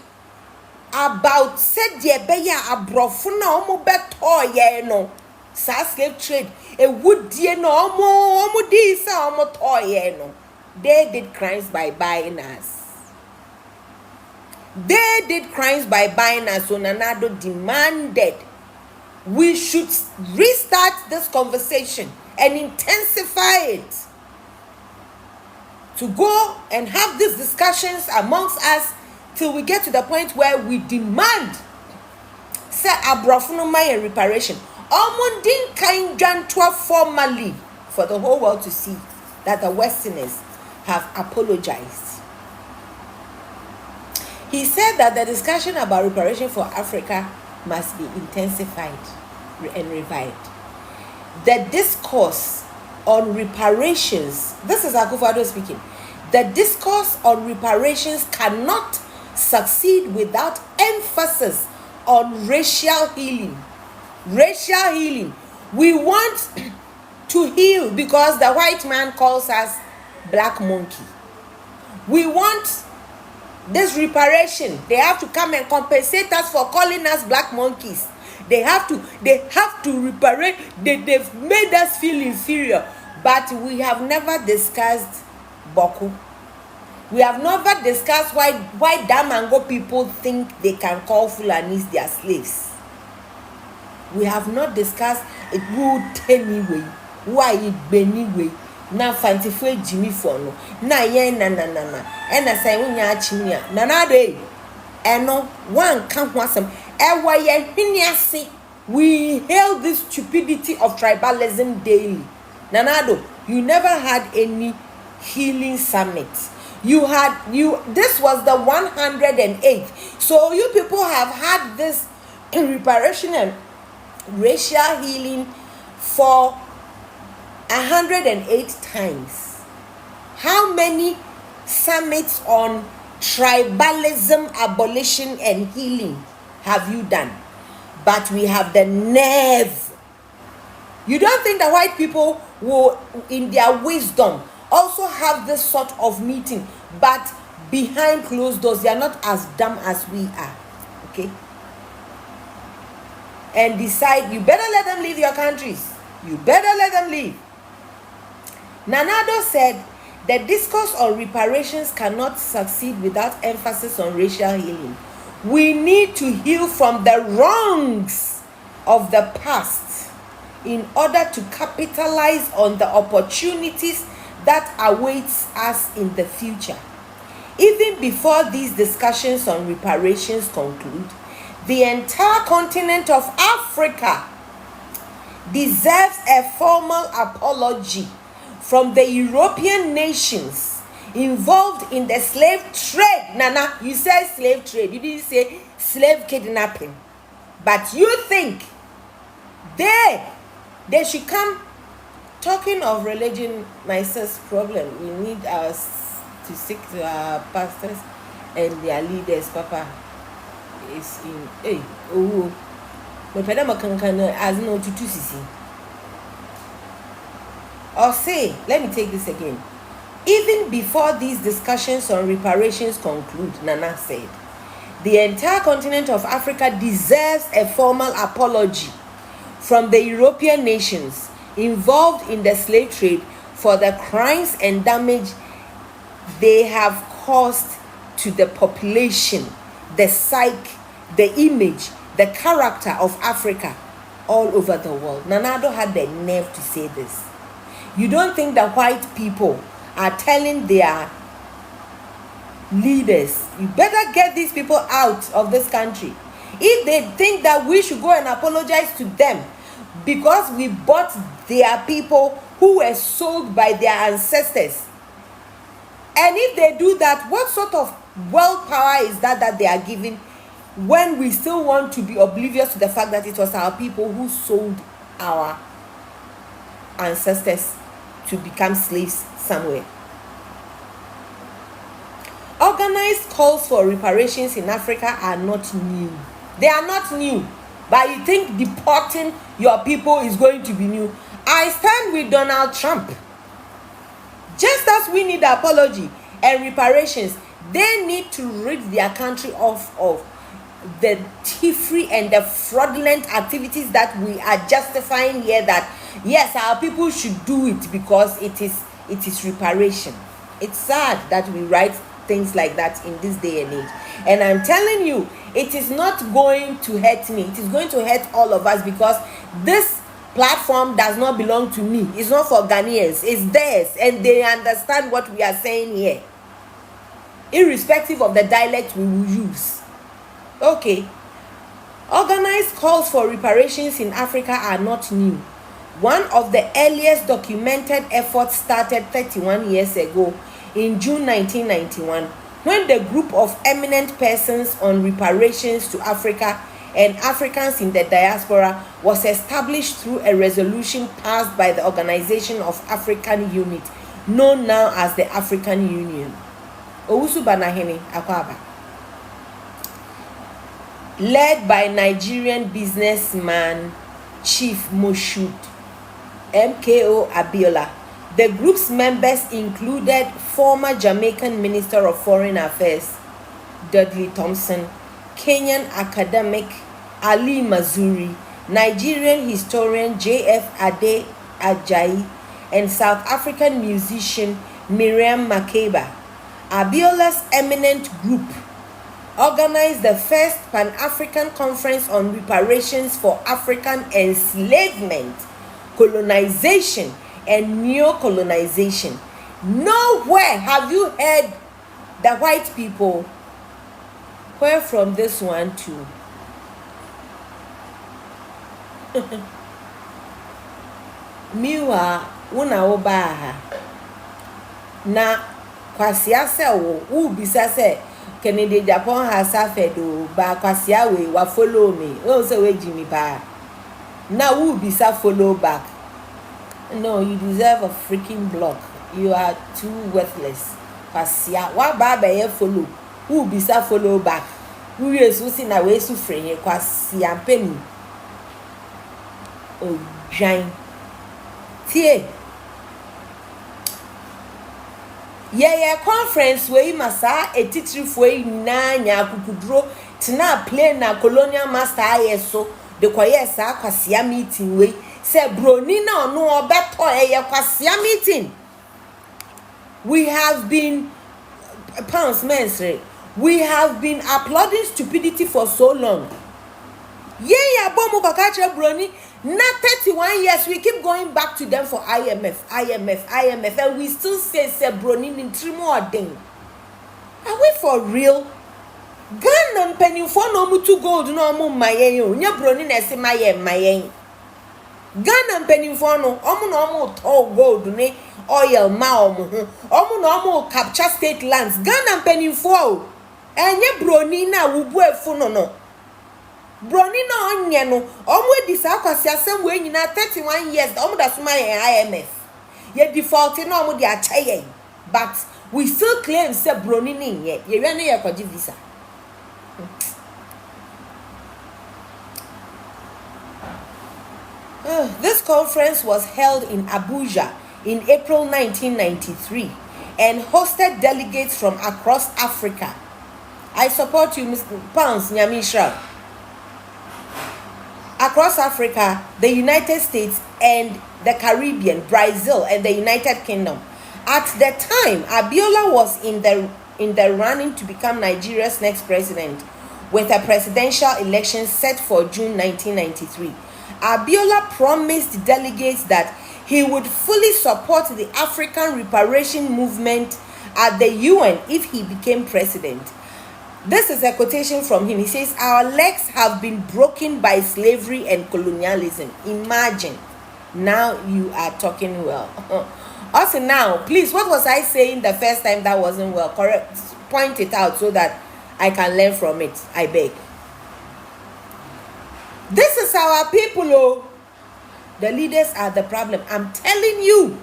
about said yebe ya abrofo na omo beto ye no, sa slave trade, e woodie no omo di sa omo to ye no. They did crimes by buying us. So Nanado demanded we should restart this conversation and intensify it, to go and have these discussions amongst us till we get to the point where we demand say abrofunu reparation. Almondin kind formally for the whole world to see. that the Westerners have apologized. He said that the discussion about reparation for Africa must be intensified and revived. The discourse on reparations, this is Akufo-Addo speaking, the discourse on reparations cannot succeed without emphasis on racial healing. Racial healing. We want to heal because the white man calls us black monkey. We want this reparation. They have to come and compensate us for calling us black monkeys. They have to reparate. They've made us feel inferior. But we have never discussed Boku. We have never discussed why Damango people think they can call Fulanis their slaves. We have not discussed it would anyway. Why it be anyway? Na fantifwe Jimmy Fono. Na and I say when ya chimia. Nana day. Eno one can't want some. We hail this stupidity of tribalism daily. Nanado, you never had any healing summit. This was the 108th. So you people have had this reparation and racial healing for 108 times. How many summits on tribalism, abolition, and healing have you done? But we have the nerve. You don't think the white people will, in their wisdom, also have this sort of meeting, but behind closed doors, they are not as dumb as we are. Okay? And decide, you better let them leave your countries. You better let them leave. Nanado said, the discourse on reparations cannot succeed without emphasis on racial healing. We need to heal from the wrongs of the past in order to capitalize on the opportunities that awaits us in the future. Even before these discussions on reparations conclude, the entire continent of Africa deserves a formal apology from the European nations involved in the slave trade. Nana, you said slave trade. You didn't say slave kidnapping. But you think they should come. Talking of religion, my sis problem. We need us to stick to our pastors and their leaders. Papa is in. But as no to sisi. Or say, let me take this again. Even before these discussions on reparations conclude, Nana said, the entire continent of Africa deserves a formal apology from the European nations involved in the slave trade for the crimes and damage they have caused to the population, the psyche, the image, the character of Africa all over the world. Nanado had the nerve to say this. You don't think that white people are telling their leaders, you better get these people out of this country? If they think that we should go and apologize to them because we bought their people who were sold by their ancestors, and if they do that, what sort of world power is that they are giving when we still want to be oblivious to the fact that it was our people who sold our ancestors to become slaves somewhere? Organized calls for reparations in Africa are not new. They are not new. But you think deporting your people is going to be new? I stand with Donald Trump. Just as we need apology and reparations, they need to rid their country off of the thievery and the fraudulent activities that we are justifying here, that yes, our people should do it because it is reparation. It's sad that we write things like that in this day and age. And I'm telling you, it is not going to hurt me. It is going to hurt all of us, because this platform does not belong to me. It's not for Ghanaians. It's theirs. And they understand what we are saying here, irrespective of the dialect we will use. Okay. Organized calls for reparations in Africa are not new. One of the earliest documented efforts started 31 years ago in June 1991 when the group of eminent persons on reparations to Africa and Africans in the diaspora was established through a resolution passed by the Organization of African Unit, known now as the African Union. Owusu Banahene Akwaba. Led by Nigerian businessman Chief Moshood MKO Abiola. The group's members included former Jamaican Minister of Foreign Affairs Dudley Thompson, Kenyan academic Ali Mazuri, Nigerian historian J.F. Ade Ajayi, and South African musician Miriam Makeba. Abiola's eminent group organized the first Pan-African Conference on Reparations for African Enslavement, Colonization, and Neo-Colonization. Nowhere have you heard the white people. Where from this one too? Miwa una obaha na kwasia se wo bisa se Kennedy Japan has suffered ba kwasia we wa follow me o se we Jimmy ba na wo bisa follow back. No, you deserve a freaking block. You are too worthless. Kwasia wa ba be ye follow wo bisa follow back. Wo yesu si na we su free kwasia peni o jan tie yeah conference we masa etitrifo na nya akukudro tina plane na colonial master ayeso de koye sa kwasia meeting we se broni na ono obeto eye kwasia meeting. We have been pounds mensre. We have been applauding stupidity for so long. Yeah bomu kakache broni na 31 years we keep going back to them for IMF, and we still say broni in trimoding. Are we for real? Ghana penny for no mu to gold no mu mayen nya broni na se mayen. Ghana penny for no mu to gold ne oil ma omu no capture state lands. Ghana penny for enye broni na wubu efu no. Broni na onye no omu di sa kwasi asem we nyina 31 years omu da suma IMF ye default na omu di achaye, but we still claim say broni ni ye we na ye kwaji visa. This conference was held in Abuja in April 1993 and hosted delegates from across Africa. I support you, Mr. Pounds Nyamishra. Across Africa, the United States and the Caribbean, Brazil, and the United Kingdom. At the time, Abiola was in the running to become Nigeria's next president, with a presidential election set for June 1993. Abiola promised delegates that he would fully support the African reparation movement at the UN if he became president. This is a quotation from him. He says, "Our legs have been broken by slavery and colonialism." Imagine. Now you are talking well. Also now, please, what was I saying the first time that wasn't well? Correct. Point it out so that I can learn from it. I beg. This is our people, oh. The leaders are the problem. I'm telling you.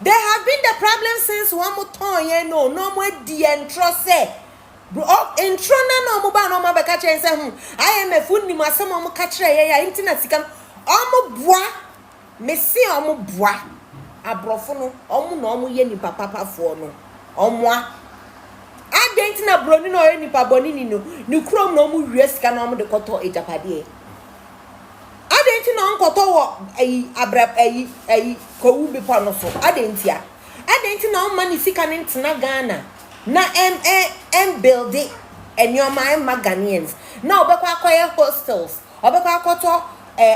They have been the problem since one more time. No more dientrose. Bro, intro na no mo ba no ma be ka chen se IMF ni mo asem mo ka kire ya internet sika omo boa mesi omo boa abrofo no omo na omo ye ni papa fo no omo a adenti na broni no ye ni paboni ni no ni krom na omo wie sika na omo de koto ejapade adenti na onkoto wo abrab kowu bi pa no so adenti na omo ni sika ni ntena Ghana na building and your mind Ghanaians. Now obekwa akoye hostels, obekwa akoto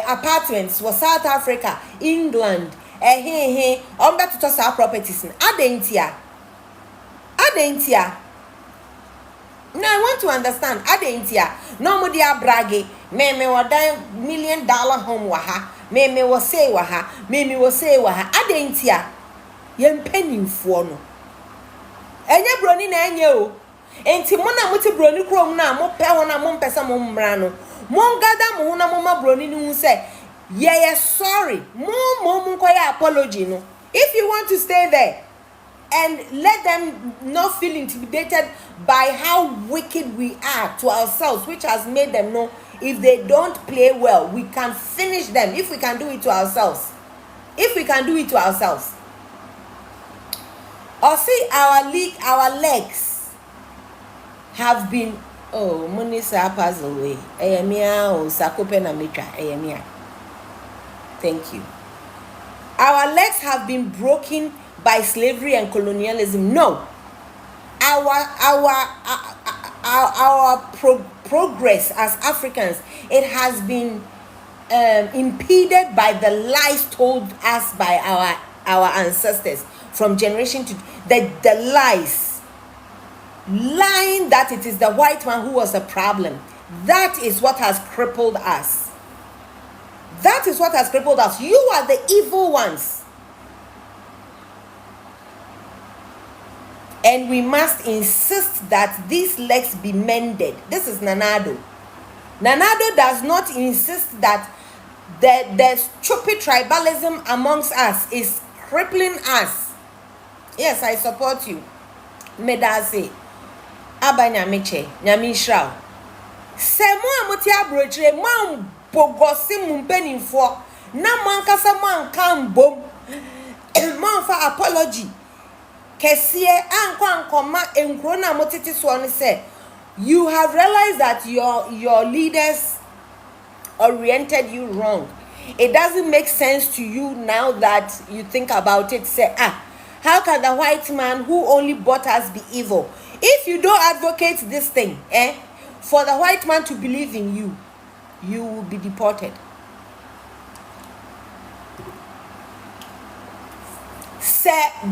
apartments for South Africa, England, ombe to sa properties. Adentia. Now I want to understand adentia. No mo dia brage, me wadan $1 million home waha. me will say waha, me will say waha. Adentia, yen penny for no. Enye broni na enye o. Enti mo na muti broni krom na mo pe wona mo mpesa mo mmra no. Mo gada mo na mo ma broni ni hu say, yeah, sorry. Mo nkoya apology no. If you want to stay there and let them not feel intimidated by how wicked we are to ourselves, which has made them know if they don't play well, we can finish them if we can do it to ourselves. If we can do it to ourselves. Or see our legs have been, oh, Munisa passed away. Eyemia o Sakope na Mitra. Eyemia. Thank you. Our legs have been broken by slavery and colonialism. No. Our progress as Africans, it has been impeded by the lies told us by our ancestors from generation to the lies. Lying that it is the white man who was a problem. That is what has crippled us. That is what has crippled us. You are the evil ones. And we must insist that these legs be mended. This is Nanado. Nanado does not insist that the stupid tribalism amongst us is crippling us. Yes, I support you. Medase. Abanya meche. Nyamishrao. Semo amuti abrochre. Mam bogosi mumpeni for. Na mankasa mankam bom. Man for apology. Kesie ankwankoma enkrona motiti so say you have realized that your leaders oriented you wrong. It doesn't make sense to you now that you think about it. Say, how can the white man who only bought us be evil? If you don't advocate this thing, for the white man to believe in you, you will be deported.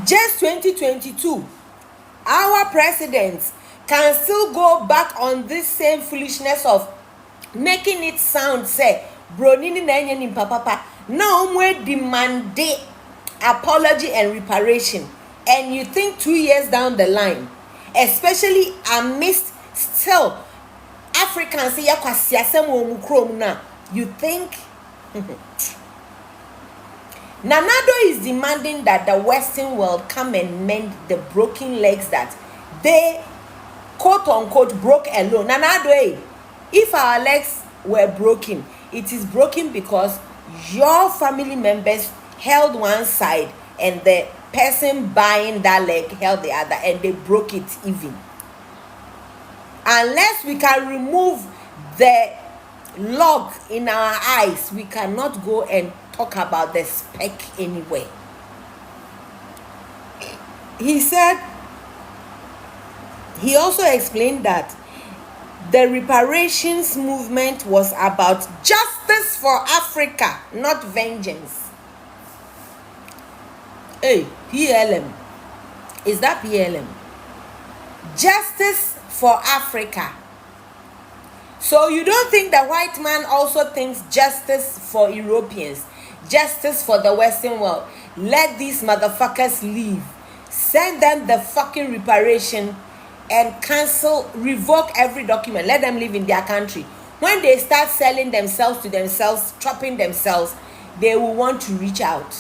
Just 2022, our presidents can still go back on this same foolishness of making it sound say bronini na enye ni papa now we demand apology and reparation, and you think 2 years down the line, especially amidst still Africans say yakwasiasem wo mukrom na, you think Nanado is demanding that the Western world come and mend the broken legs that they quote unquote broke alone. Nanado, if our legs were broken, it is broken because your family members held one side and the person buying that leg held the other, and they broke it even. Unless we can remove the log in our eyes, we cannot go and talk about the speck anyway. He also explained that the reparations movement was about justice for Africa, not vengeance. Hey, PLM. Is that PLM? Justice for Africa. So you don't think the white man also thinks justice for Europeans, justice for the Western world? Let these motherfuckers leave. Send them the fucking reparation and cancel, revoke every document. Let them live in their country. When they start selling themselves to themselves, chopping themselves, they will want to reach out.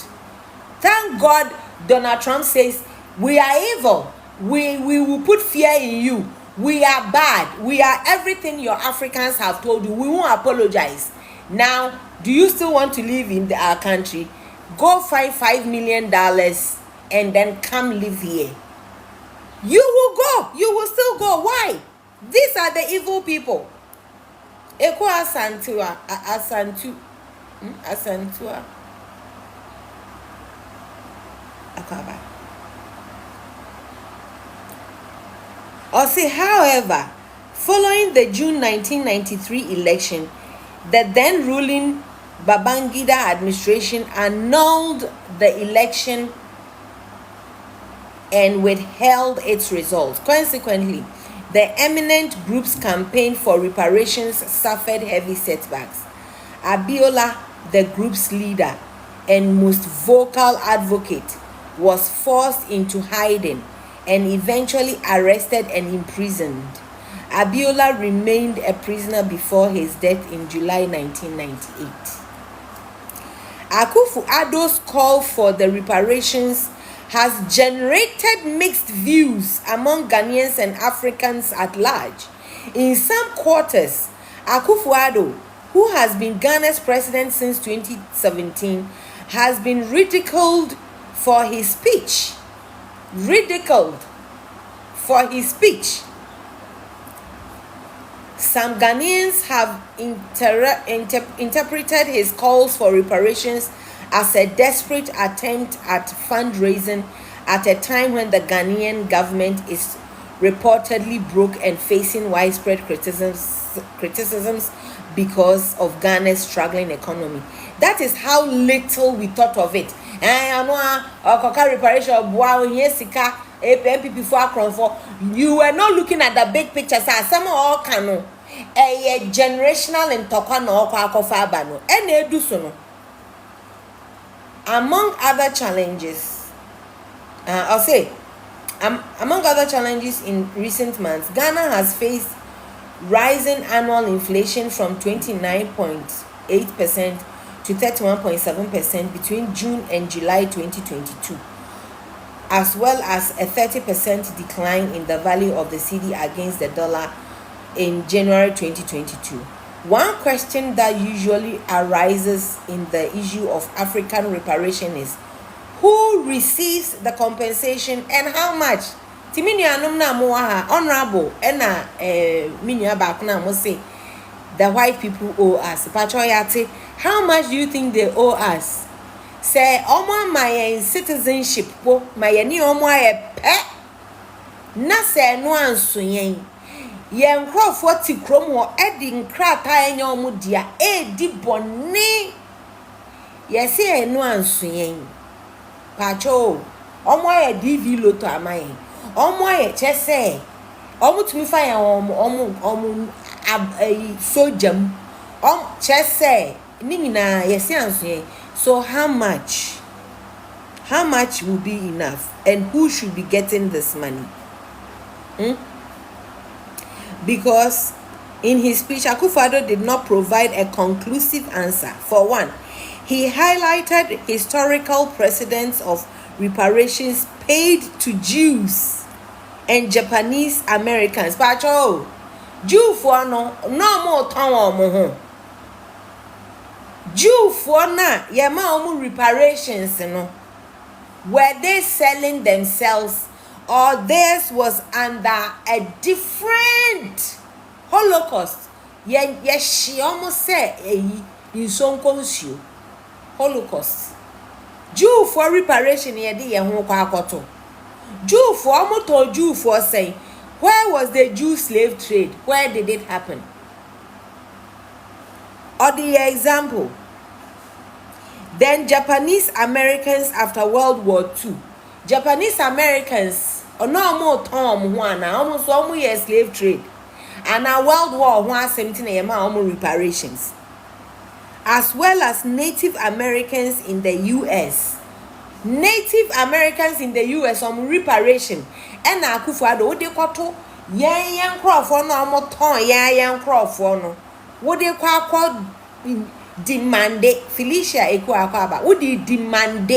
Thank God Donald Trump says, we are evil. We will put fear in you. We are bad. We are everything your Africans have told you. We won't apologize. Now, do you still want to live in our country? Go find $5 million and then come live here. You will go. You will still go. Why? These are the evil people. Eko asantua. Asantua. Akaba. Or say, however, following the June 1993 election, the then ruling Babangida administration annulled the election and withheld its results. Consequently, the eminent group's campaign for reparations suffered heavy setbacks. Abiola the group's leader and most vocal advocate, was forced into hiding and eventually arrested and imprisoned. Abiola remained a prisoner before his death in July 1998. Akufo-Addo's call for the reparations has generated mixed views among Ghanaians and Africans at large. In some quarters, Akufo-Addo, who has been Ghana's president since 2017, has been ridiculed for his speech. Some Ghanaians have interpreted his calls for reparations as a desperate attempt at fundraising at a time when the Ghanaian government is reportedly broke and facing widespread criticisms because of Ghana's struggling economy. That is how little we thought of it. Reparation of MPP for you were not looking at the big picture. Some all can a generational and tokano kwakofabano and do so. Among other challenges, among other challenges in recent months, Ghana has faced rising annual inflation from 29.8% to 31.7% between June and July 2022, as well as a 30% decline in the value of the cedi against the dollar in January 2022. One question that usually arises in the issue of African reparation is who receives the compensation and how much? Timini anumna moha honorable ena minya bakuna mo say the white people owe us. Pachoyate, how much do you think they owe us? Say omo my citizenship po my ni omo aye pe na say no anso yen yen crofo ti krom ho edi nkrata enya omo dia edi boni yesi enu anso yen pacho omo aye DV loto amaye omo aye chese omo tumi fa yan omo sojam chese ni nyina yesi anso yen. So how much will be enough, and who should be getting this money? Because in his speech, Akufo-Addo did not provide a conclusive answer. For one, he highlighted historical precedents of reparations paid to Jews and Japanese Americans. Pacho, Jew for no more time. Jew for na yama omu reparations no, were they selling themselves or theirs was under a different Holocaust? She almost said in some conscious Holocaust. Jew for reparation ye di ye ho kwa akoto. Jew for omo to Jew for saying, where was the Jew slave trade? Where did it happen? Or the example, then Japanese Americans after World War II. Japanese Americans, no more Tom one, almost almost year slave trade, and now World War 17 reparations, as well as Native Americans in the U.S. Native Americans in the U.S. reparation, and Akufo-Addo de kwato yan crofo no omo ton yan crofo no wo de kwa demande Felicia Ekuakwaba would demand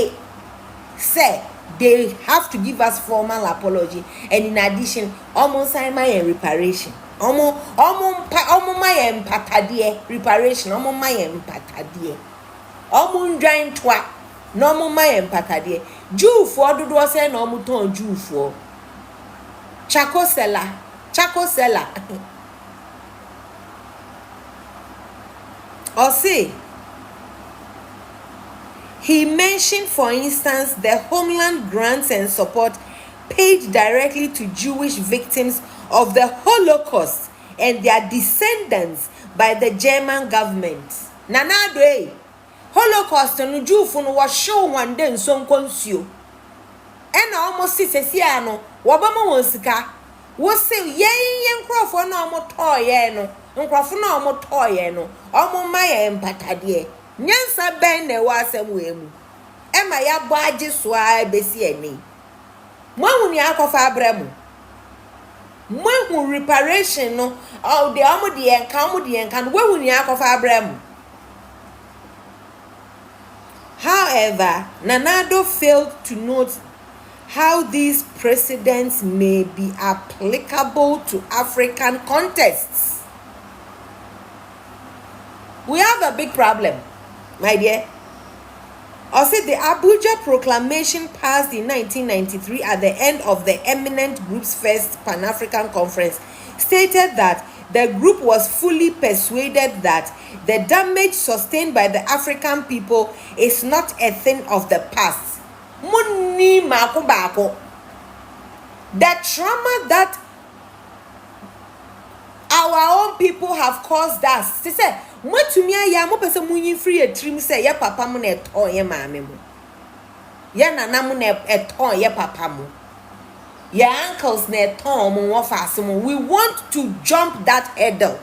say they have to give us formal apology, and in addition almost my reparation almost my empatadie reparation almost my empatadie almost join twa no my empatadie Jew for do say no mo ton Jew for chakosela or say he mentioned, for instance, the homeland grants and support paid directly to Jewish victims of the Holocaust and their descendants by the German government. Nanadwe Holocaust no Jew for no was show one day so consio. And almost no wabama wonsika wo say yen crofo no mo toye no nkrofo no mo toye no omo maye empatade Nyansa ben na wa asem we mu. Ema ya bo age so a besi ani. Mo hu ni akofa abramu. Mo hu reparation no, oh de amode enka no we hu ni akofa abramu. However, Nana-Addo failed to note how these precedents may be applicable to African contexts. We have a big problem, my dear. Also, the Abuja Proclamation passed in 1993 at the end of the eminent group's first Pan-African conference stated that the group was fully persuaded that the damage sustained by the African people is not a thing of the past. Muni makubako. The trauma that our own people have caused us. She said, "Mwatumi ya mo pese munyi free a trim say ya papa mu na eto ye maame mu. Ya nana mu na eto ye papa mu. Ya uncles na eto mu wo fase mu. We want to jump that hurdle.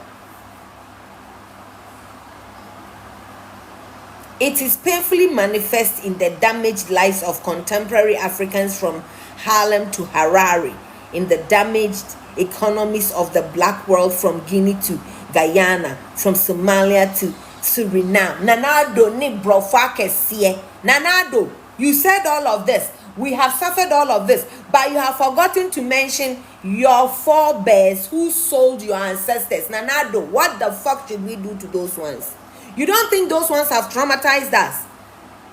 It is painfully manifest in the damaged lives of contemporary Africans from Harlem to Harare, in the damaged economies of the black world from Guinea to Guyana, from Somalia to Suriname." Nana-Addo ni brofake siye. Nana-Addo, you said all of this. We have suffered all of this, but you have forgotten to mention your forebears who sold your ancestors. Nana-Addo, what the fuck should we do to those ones? You don't think those ones have traumatized us?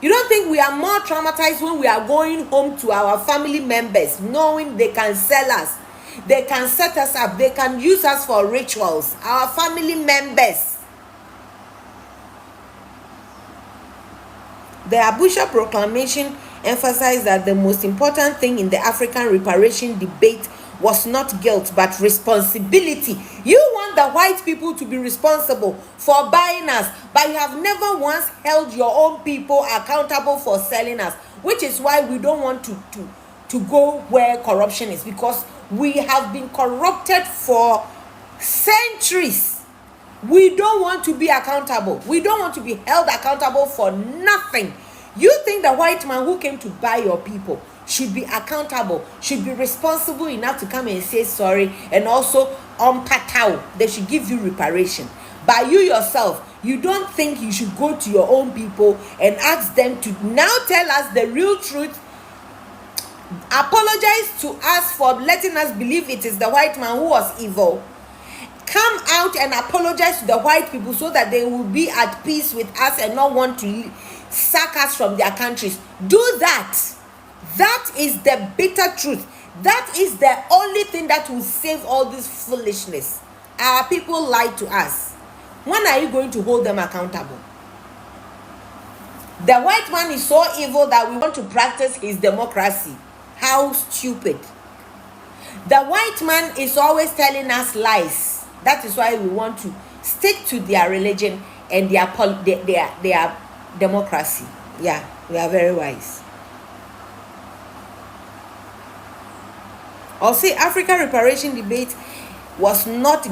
You don't think we are more traumatized when we are going home to our family members, knowing they can sell us, they can set us up, they can use us for rituals, our family members? The Abuja Proclamation emphasized that the most important thing in the African reparation debate was not guilt but responsibility. You want the white people to be responsible for buying us, but you have never once held your own people accountable for selling us, which is why we don't want to go where corruption is, because we have been corrupted for centuries. We don't want to be accountable. We don't want to be held accountable for nothing. You think the white man who came to buy your people should be accountable, should be responsible enough to come and say sorry, and also on patao, they should give you reparation. But you yourself, you don't think you should go to your own people and ask them to now tell us the real truth, apologize to us for letting us believe it is the white man who was evil. Come out and apologize to the white people so that they will be at peace with us and not want to sack us from their countries. Do that. That is the bitter truth. That is the only thing that will save all this foolishness. Our people lied to us. When are you going to hold them accountable? The white man is so evil that we want to practice his democracy. How stupid. The white man is always telling us lies. That is why we want to stick to their religion and their democracy. Yeah, we are very wise. I'll say African reparation debate was not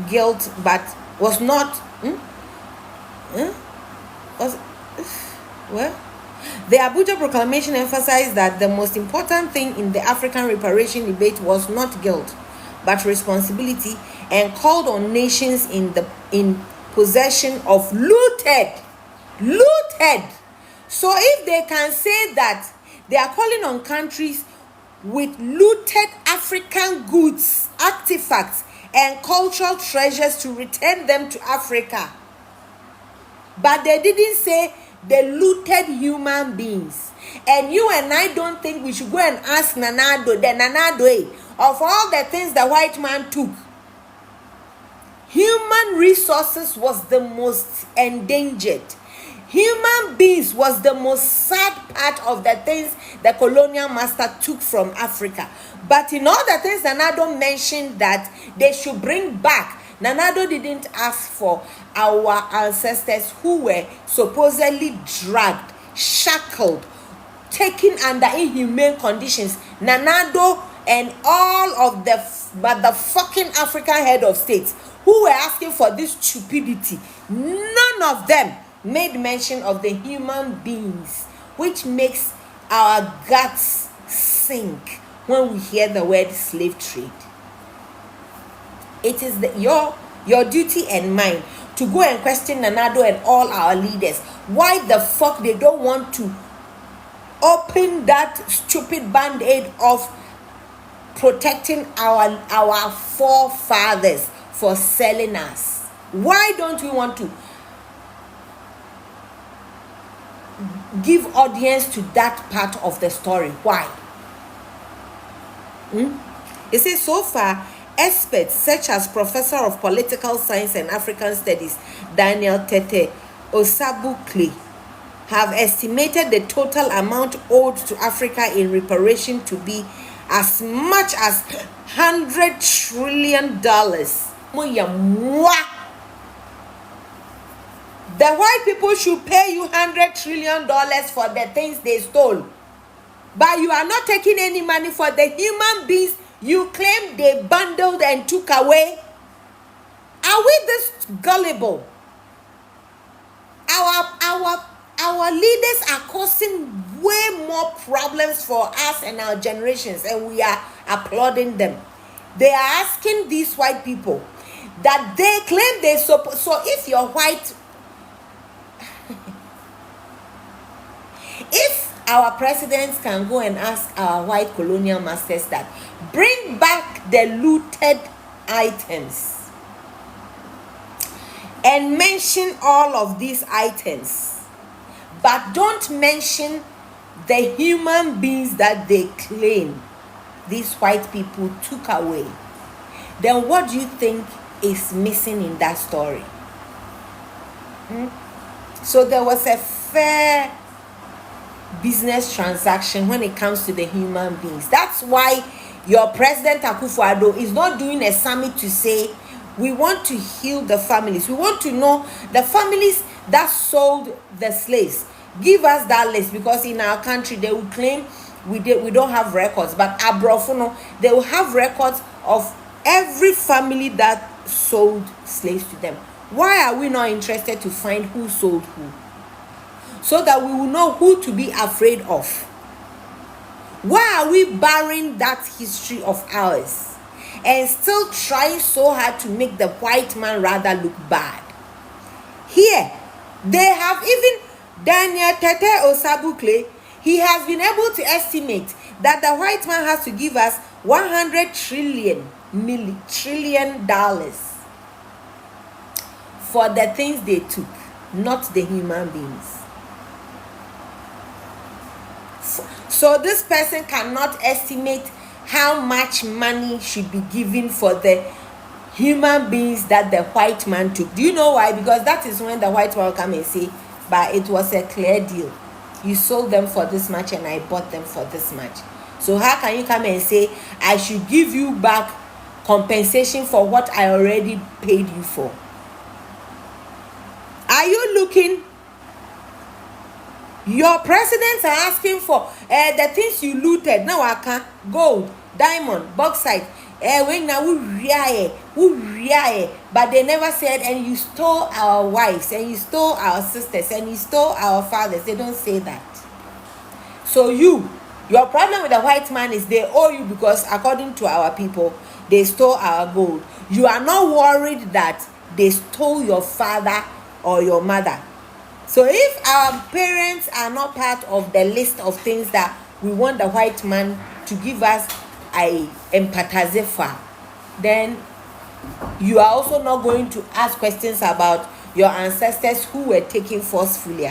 guilt, but was not well. The Abuja Proclamation emphasized that the most important thing in the African reparation debate was not guilt, but responsibility, and called on nations in possession of looted. So if they can say that they are calling on countries with looted African goods, artifacts, and cultural treasures to return them to Africa, but they didn't say they looted human beings, and you and I don't think we should go and ask Nana-Addo, of all the things the white man took, human resources was the most endangered. Human beings was the most sad part of the things the colonial master took from Africa. But in all the things Nana-Addo mentioned that they should bring back, Nana-Addo didn't ask for our ancestors who were supposedly dragged, shackled, taken under inhumane conditions. Nana-Addo and all of the fucking African head of states who were asking for this stupidity, none none of them made mention of the human beings, which makes our guts sink when we hear the word slave trade. It is your duty and mine to go and question Nanado and all our leaders why the fuck they don't want to open that stupid band-aid of protecting our forefathers for selling us. Why don't we want to give audience to that part of the story? Why? It says, so far, experts such as Professor of Political Science and African Studies Daniel Tete Osabukle have estimated the total amount owed to Africa in reparation to be as much as $100 trillion. The white people should pay you $100 trillion for the things they stole. But you are not taking any money for the human beings you claim they bundled and took away. Are we this gullible? Our leaders are causing way more problems for us and our generations, and we are applauding them. They are asking these white people that they claim they support. So if you're white, if our presidents can go and ask our white colonial masters that bring back the looted items and mention all of these items, but don't mention the human beings that they claim these white people took away, then what do you think is missing in that story? So there was a fair business transaction when it comes to the human beings. That's why your President Akufo-Addo is not doing a summit to say we want to heal the families. We want to know the families that sold the slaves. Give us that list, because in our country they will claim we don't have records, but Abrofuno, they will have records of every family that sold slaves to them. Why are we not interested to find who sold who, so that we will know who to be afraid of? Why are we burying that history of ours and still trying so hard to make the white man rather look bad? Here, they have even Daniel Tete Osabukle. He has been able to estimate that the white man has to give us $100 trillion for the things they took, not the human beings. So this person cannot estimate how much money should be given for the human beings that the white man took. Do you know why? Because that is when the white man will come and say, but it was a clear deal. You sold them for this much and I bought them for this much. So how can you come and say, I should give you back compensation for what I already paid you for? Are you looking? Your presidents are asking for the things you looted. Now I can gold, diamond, bauxite. When now but they never said, and you stole our wives, and you stole our sisters, and you stole our fathers. They don't say that. So your problem with the white man is they owe you, because according to our people, they stole our gold. You are not worried that they stole your father or your mother. So if our parents are not part of the list of things that we want the white man to give us a empathize for, then you are also not going to ask questions about your ancestors who were taken forcefully,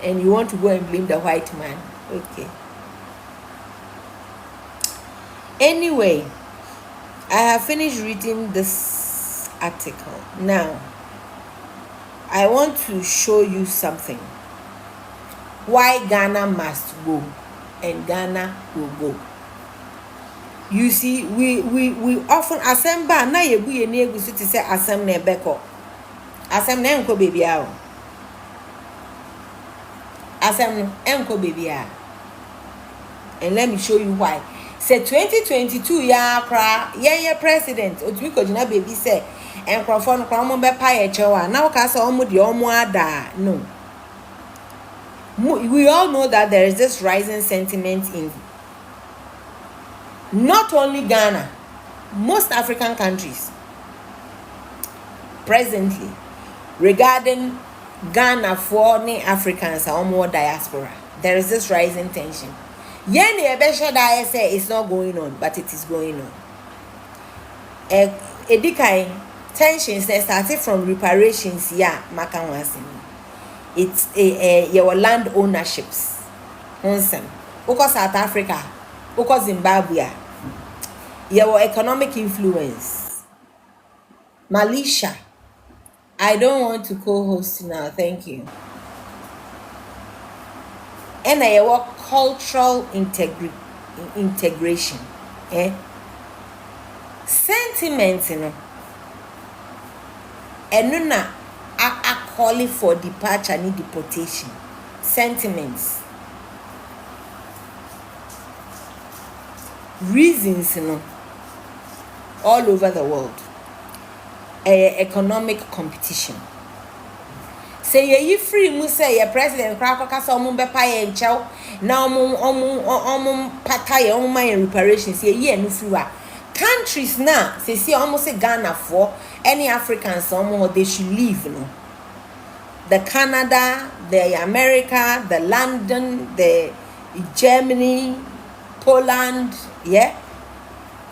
and you want to go and blame the white man. Okay. Anyway, I have finished reading this article. Now I want to show you something. Why Ghana must go and Ghana will go. You see, we often assemble na yebu ye ne egusu ti say asem na ebeko. Asem na enko baby a. Asem enko baby a. And let me show you why. Say 2022 ya kra ye president Otumi Kojina baby say and crofon cromo be pie chewa. Now cast almost the omoada. No. We all know that there is this rising sentiment in not only Ghana, most African countries presently regarding Ghana for Africans or more diaspora. There is this rising tension. Yeni ebesha da say it's not going on, but it is going on. Edikai tensions that started from reparations, yeah, makanwasim. It's your land ownerships. Onsem. Oko South Africa, oko Zimbabwe. Your economic influence. Malaysia. I don't want to co-host now, thank you. And your cultural integration. Sentiments, you know. And no I calling for departure and deportation. Sentiments. Reasons, you know, all over the world. Economic competition. Say ye free mu say your president crack kasa omo bepa ye nchew na omo pataye omo my reparations ye no free wa countries na say almost say Ghana for any Africans omo they should leave, you know. The Canada, the America, the London, the Germany, Poland, yeah.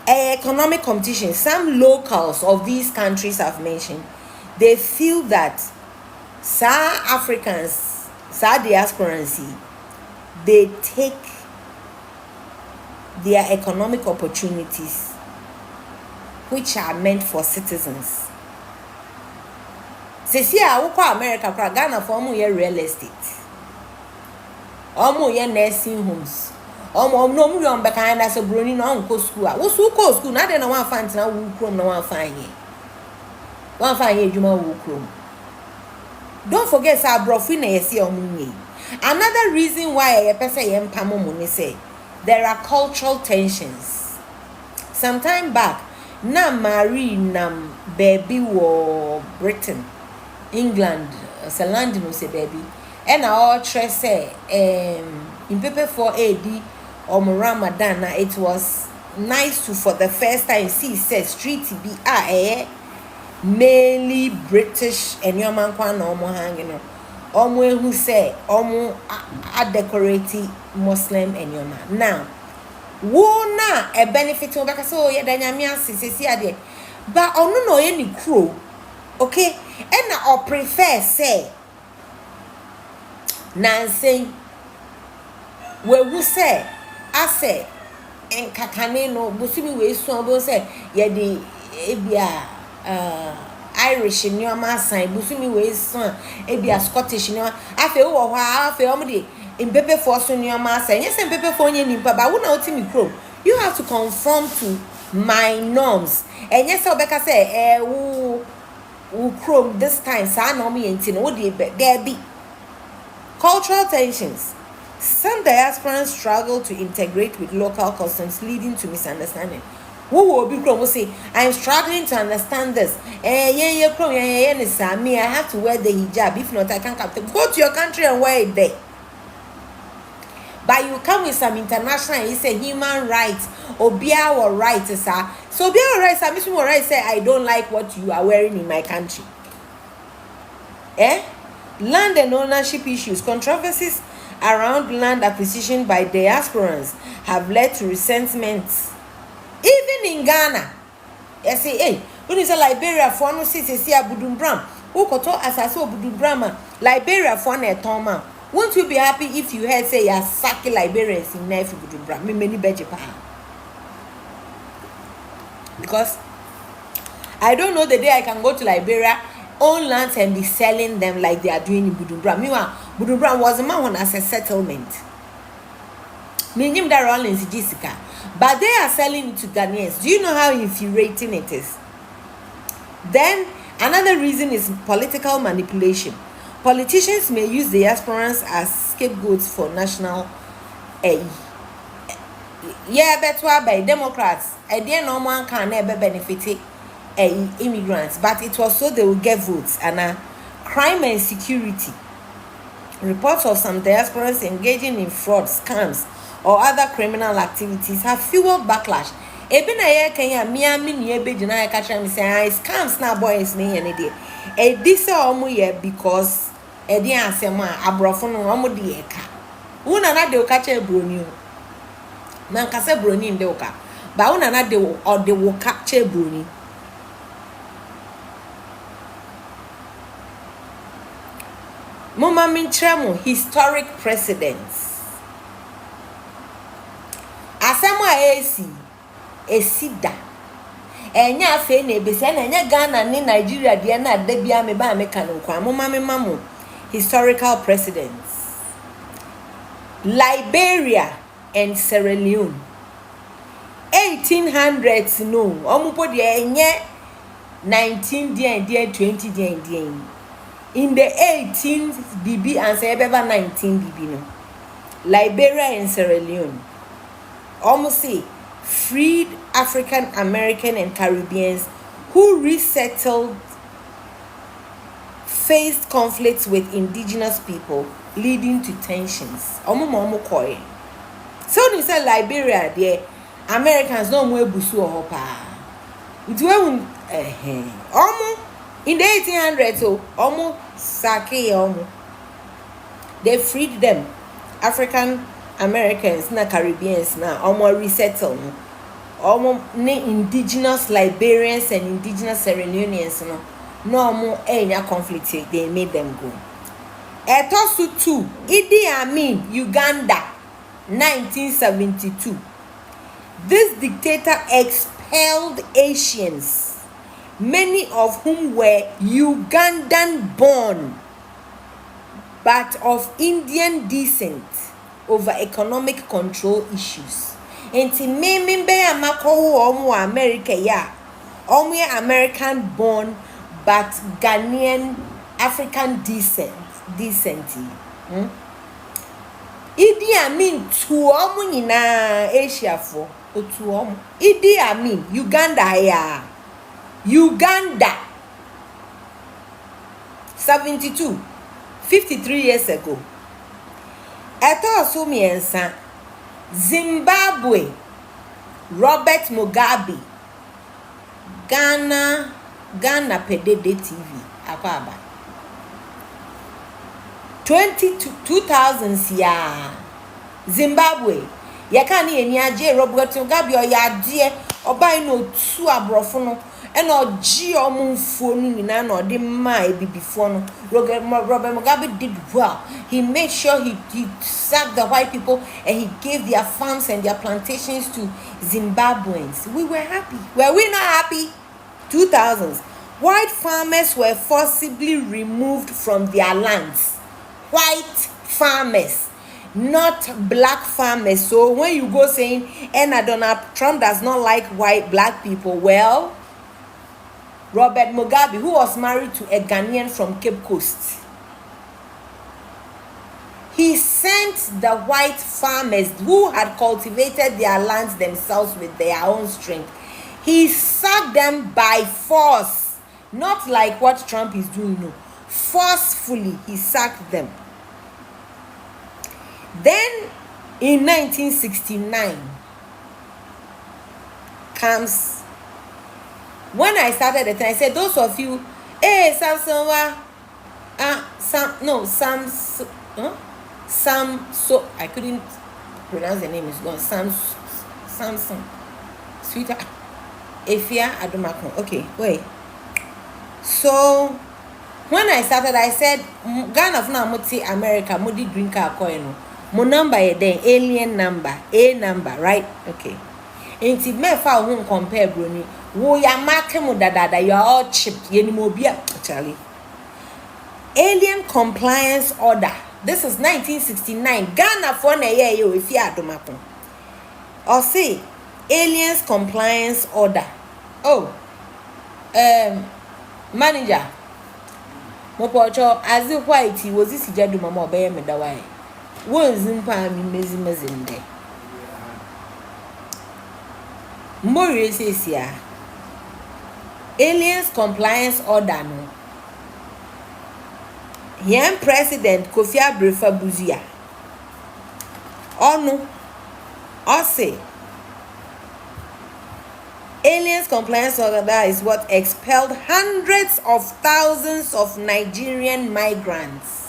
Economic competition. Some locals of these countries I've mentioned, they feel that Africans, diasporans, they take their economic opportunities which are meant for citizens. Say America, Ghana for real estate. Nursing homes. No million behind us a brony no go school. What's who go school? Not then one find now who chrome no one find ye. One find ye Juma who chrome. Don't forget sa brofina yesi omunye. Another reason why a person yem pamo money say there are cultural tensions. Sometime back, na Marie nam baby wo Britain, England, Salandi no say baby. And all tres say in paper for AD or Ramadan, it was nice to for the first time see say street be mainly British and your man kwan no hanging on who say a decorated Muslim and your man. Now na a benefit of because so yeah danyamia sisi ade but onu no any crow okay and I prefer say Nancy we say I say en kakane no busumi we so bo say ye de ebia Irish in your masan busumi we so ebia Scottish in your afi wo ho afi o de in pepe for so in your masan yes en pepe for nyani pa ba wo na otimi kro you have to conform to my norms and yes obeka say wo chrome this time sa na me enti no wo de there be cultural tensions. Some diasporans struggle to integrate with local customs, leading to misunderstanding. Who will be chrome will say, I'm struggling to understand this. Me, I have to wear the hijab. If not, I can't capture. Go to your country and wear it there. But you come with some international, you say human rights, or be our rights, sir. So be our rights, I right say I don't like what you are wearing in my country. Land and ownership issues, controversies around land acquisition by diasporans have led to resentments. Even in Ghana, you say, hey, when you say Liberia for no see Abudumbram, who koto asaso Abudumbram, Liberia for ne toma. Won't you be happy if you heard say you sacking Liberians in Nefi Abudumbram? Me many beji pa. Because I don't know the day I can go to Liberia, own lands and be selling them like they are doing in Budumbram. Meanwhile, Budumbram was a man as a settlement. Meaning that Rollins Jessica. But they are selling it to Ghanaians. Do you know how infuriating it is? Then another reason is political manipulation. Politicians may use the diasporans as scapegoats for national yeah, that's why by Democrats, no one can ever benefit immigrants, but it was so they would get votes. And crime and security. Reports of some diasporans engaging in fraud, scams, or other criminal activities have fueled backlash. Ebe na ye Kenya miami ni ebe jina ya kacha mi say scams na boys ni ye ne de. Edi se omo ye because edi asem a abrofo no omo de ye ka. Una na de o kacha ebroni o. Man kase broni nde o ka. Ba una na de o de wo kacha ebroni. Mama mintremo historic precedents. Asema esida. Enya afe na ebese na enya Ghana ni Nigeria de na da bia me ba me kan kwa. Mama me mamu historical precedents. Liberia and Sierra Leone. 1800s no. Omupo de enye 19 dia 20 dia. In the 18th BB and say ever 19 BB no. Liberia and Sierra Leone almost say freed African American and Caribbeans who resettled faced conflicts with indigenous people leading to tensions. Omo koi. So you say Liberia there Americans no more busu o pa. It in the 1800s, almost sake they freed them, African Americans, na Caribbeans, na almost resettled, almost indigenous Liberians and indigenous Sierra Leoneans, no more any conflict. They made them go. Etosu 2, Idi Amin, Uganda, 1972. This dictator expelled Asians, many of whom were Ugandan born but of Indian descent, over economic control issues. Enti me be amako omo America ya. Omo American born but Ghanaian African descent. Idi Amin tu omo nyina Asia for otu omo. Idi Amin Uganda ya. Uganda 72 53 years ago. Eto miensa Zimbabwe Robert Mugabe Ghana Pedede TV akwaba 2000s ya Zimbabwe yakani eni aje Robert Mugabe oyade obai no tu abrofo no and oji omunfo no nyina na ode mai bibifo no. Robert Mugabe did well. He made sure he sacked the white people and he gave their farms and their plantations to Zimbabweans. We were happy. Were we not happy? 2000s. White farmers were forcibly removed from their lands. White farmers, not black farmers. So when you go saying, and Donald Trump does not like black people, well, Robert Mugabe, who was married to a Ghanaian from Cape Coast, he sent the white farmers who had cultivated their lands themselves with their own strength. He sacked them by force, not like what Trump is doing, no. Forcefully, he sacked them. Then, in 1969, comes when I started the thing. I said, those of you, so I couldn't pronounce the name. It's gone. Samson, sweetheart, Efia Adumakon. Okay, wait. So when I started, I said, Ghana of now, Muti America, Mudi green card coin. Mo number then alien number, A number, right? Okay. And if me fa who compare brony, wo ya marke mo dada, you are all chipped. Yeni mo bia actually. Alien compliance order. This is 1969. Ghana for na year yo if you adomako. Or say aliens compliance order. Oh, manager. Mo pocho as if white was this jadu mama obey me da why. Won't zimpa mi mezimezinde. More says ya. aliens compliance order no here president Kofi Abrefa Buzia ono say aliens compliance order is what expelled hundreds of thousands of Nigerian migrants.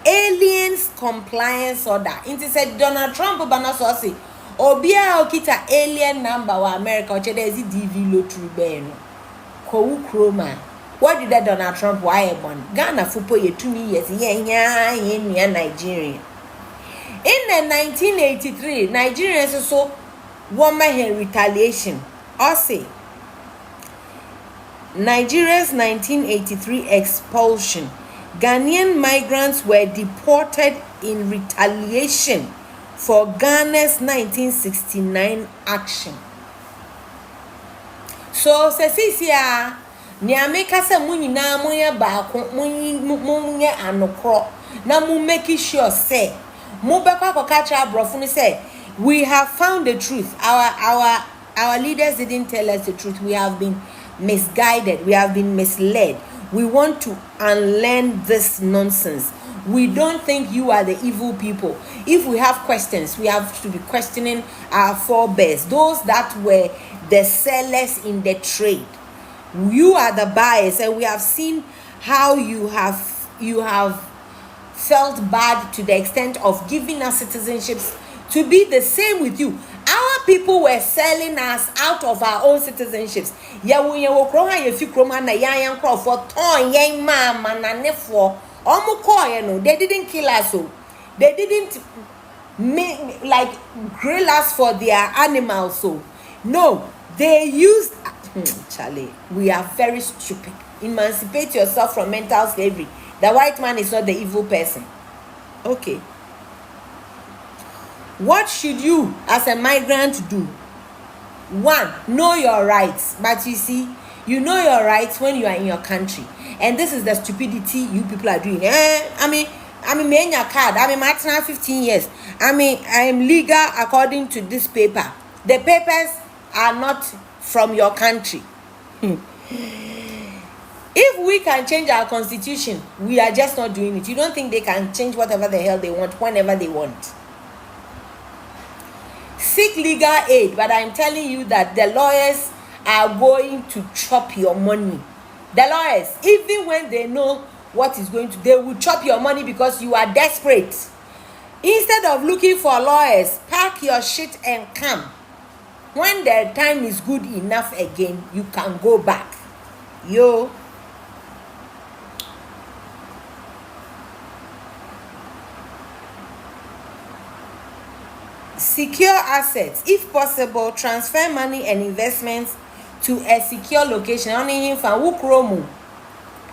Aliens compliance order. It said Donald Trump banaso say obia okita alien number wa America or chedezi DV lottery ben. Kowu kroma. What did that Donald Trump why born? Ghana fupo ye 2 years ye Nigeria. In the 1983, Nigerians so woman retaliation. Also, Nigeria's 1983 expulsion. Ghanaian migrants were deported in retaliation for Ghana's 1969 action. So, Cecilia, Niameka se munina munya baako munye anokro na mu make sure say mu bekwa kokacha abrofo say we have found the truth. Our leaders didn't tell us the truth. We have been misguided. We have been misled. We want to unlearn this nonsense. We don't think you are the evil people. If we have questions, we have to be questioning our forebears, those that were the sellers in the trade. You are the buyers, and we have seen how you have felt bad to the extent of giving us citizenships to be the same with you. Our people were selling us out of our own citizenships. They didn't kill us, so they didn't like grill us for their animals. So no, they used Charlie, we are very stupid. Emancipate yourself from mental slavery. The white man is not the evil person. Okay. What should you as a migrant do? 1, know your rights. But you see, you know your rights when you are in your country. And this is the stupidity you people are doing. I'm in your card. I'm in my 15 years. I am legal according to this paper. The papers are not from your country. If we can change our constitution, we are just not doing it. You don't think they can change whatever the hell they want, whenever they want. Seek legal aid, but I'm telling you that the lawyers are going to chop your money. The lawyers, even when they know what is going to, they will chop your money because you are desperate. Instead of looking for lawyers, pack your shit and come. When the time is good enough again, you can go back. Yo. Secure assets. If possible, transfer money and investments to a secure location. Only him fan wo kromu.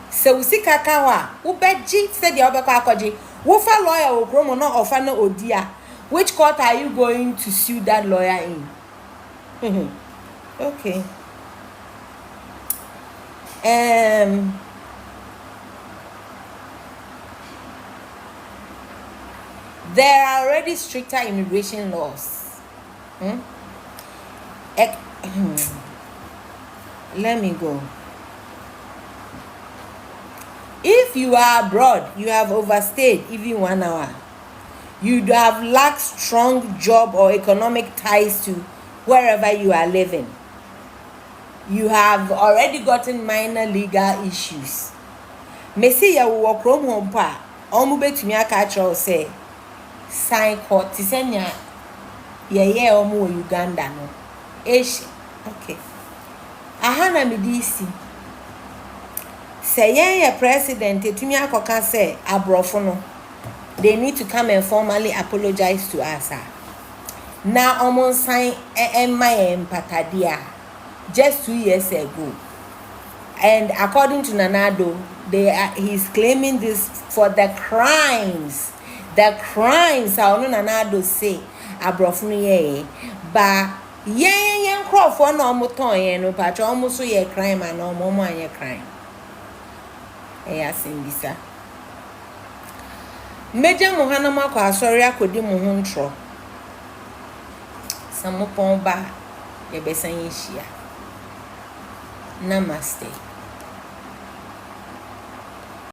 Se usika kawa, wo beji said the obekwa akoji. Wo fa lawyer wo kromu no offer no odia. Which court are you going to sue that lawyer in? Okay. There are already stricter immigration laws. Let me go. If you are abroad, you have overstayed even 1 hour. You have lacked strong job or economic ties to wherever you are living. You have already gotten minor legal issues. Messi ya wo krom home pa. Omu betumi aka tro say sign court tisenya ye omu Uganda no. Okay. Ahana midisi. Say ye president etumi akoka say abrofo no. They need to come and formally apologize to us. Now almost sign my patadia just 2 years ago. And according to Nanado, he's claiming this for the crimes. The crimes are no Nanado say abrofunu ye. But ye crop for no moton ye no patch almost so ye crime and no more ye crime. Simbisa. Major Mohanama kwa sorry akodi mo ho ntro. Samopon ba ye besan yishia. Namaste.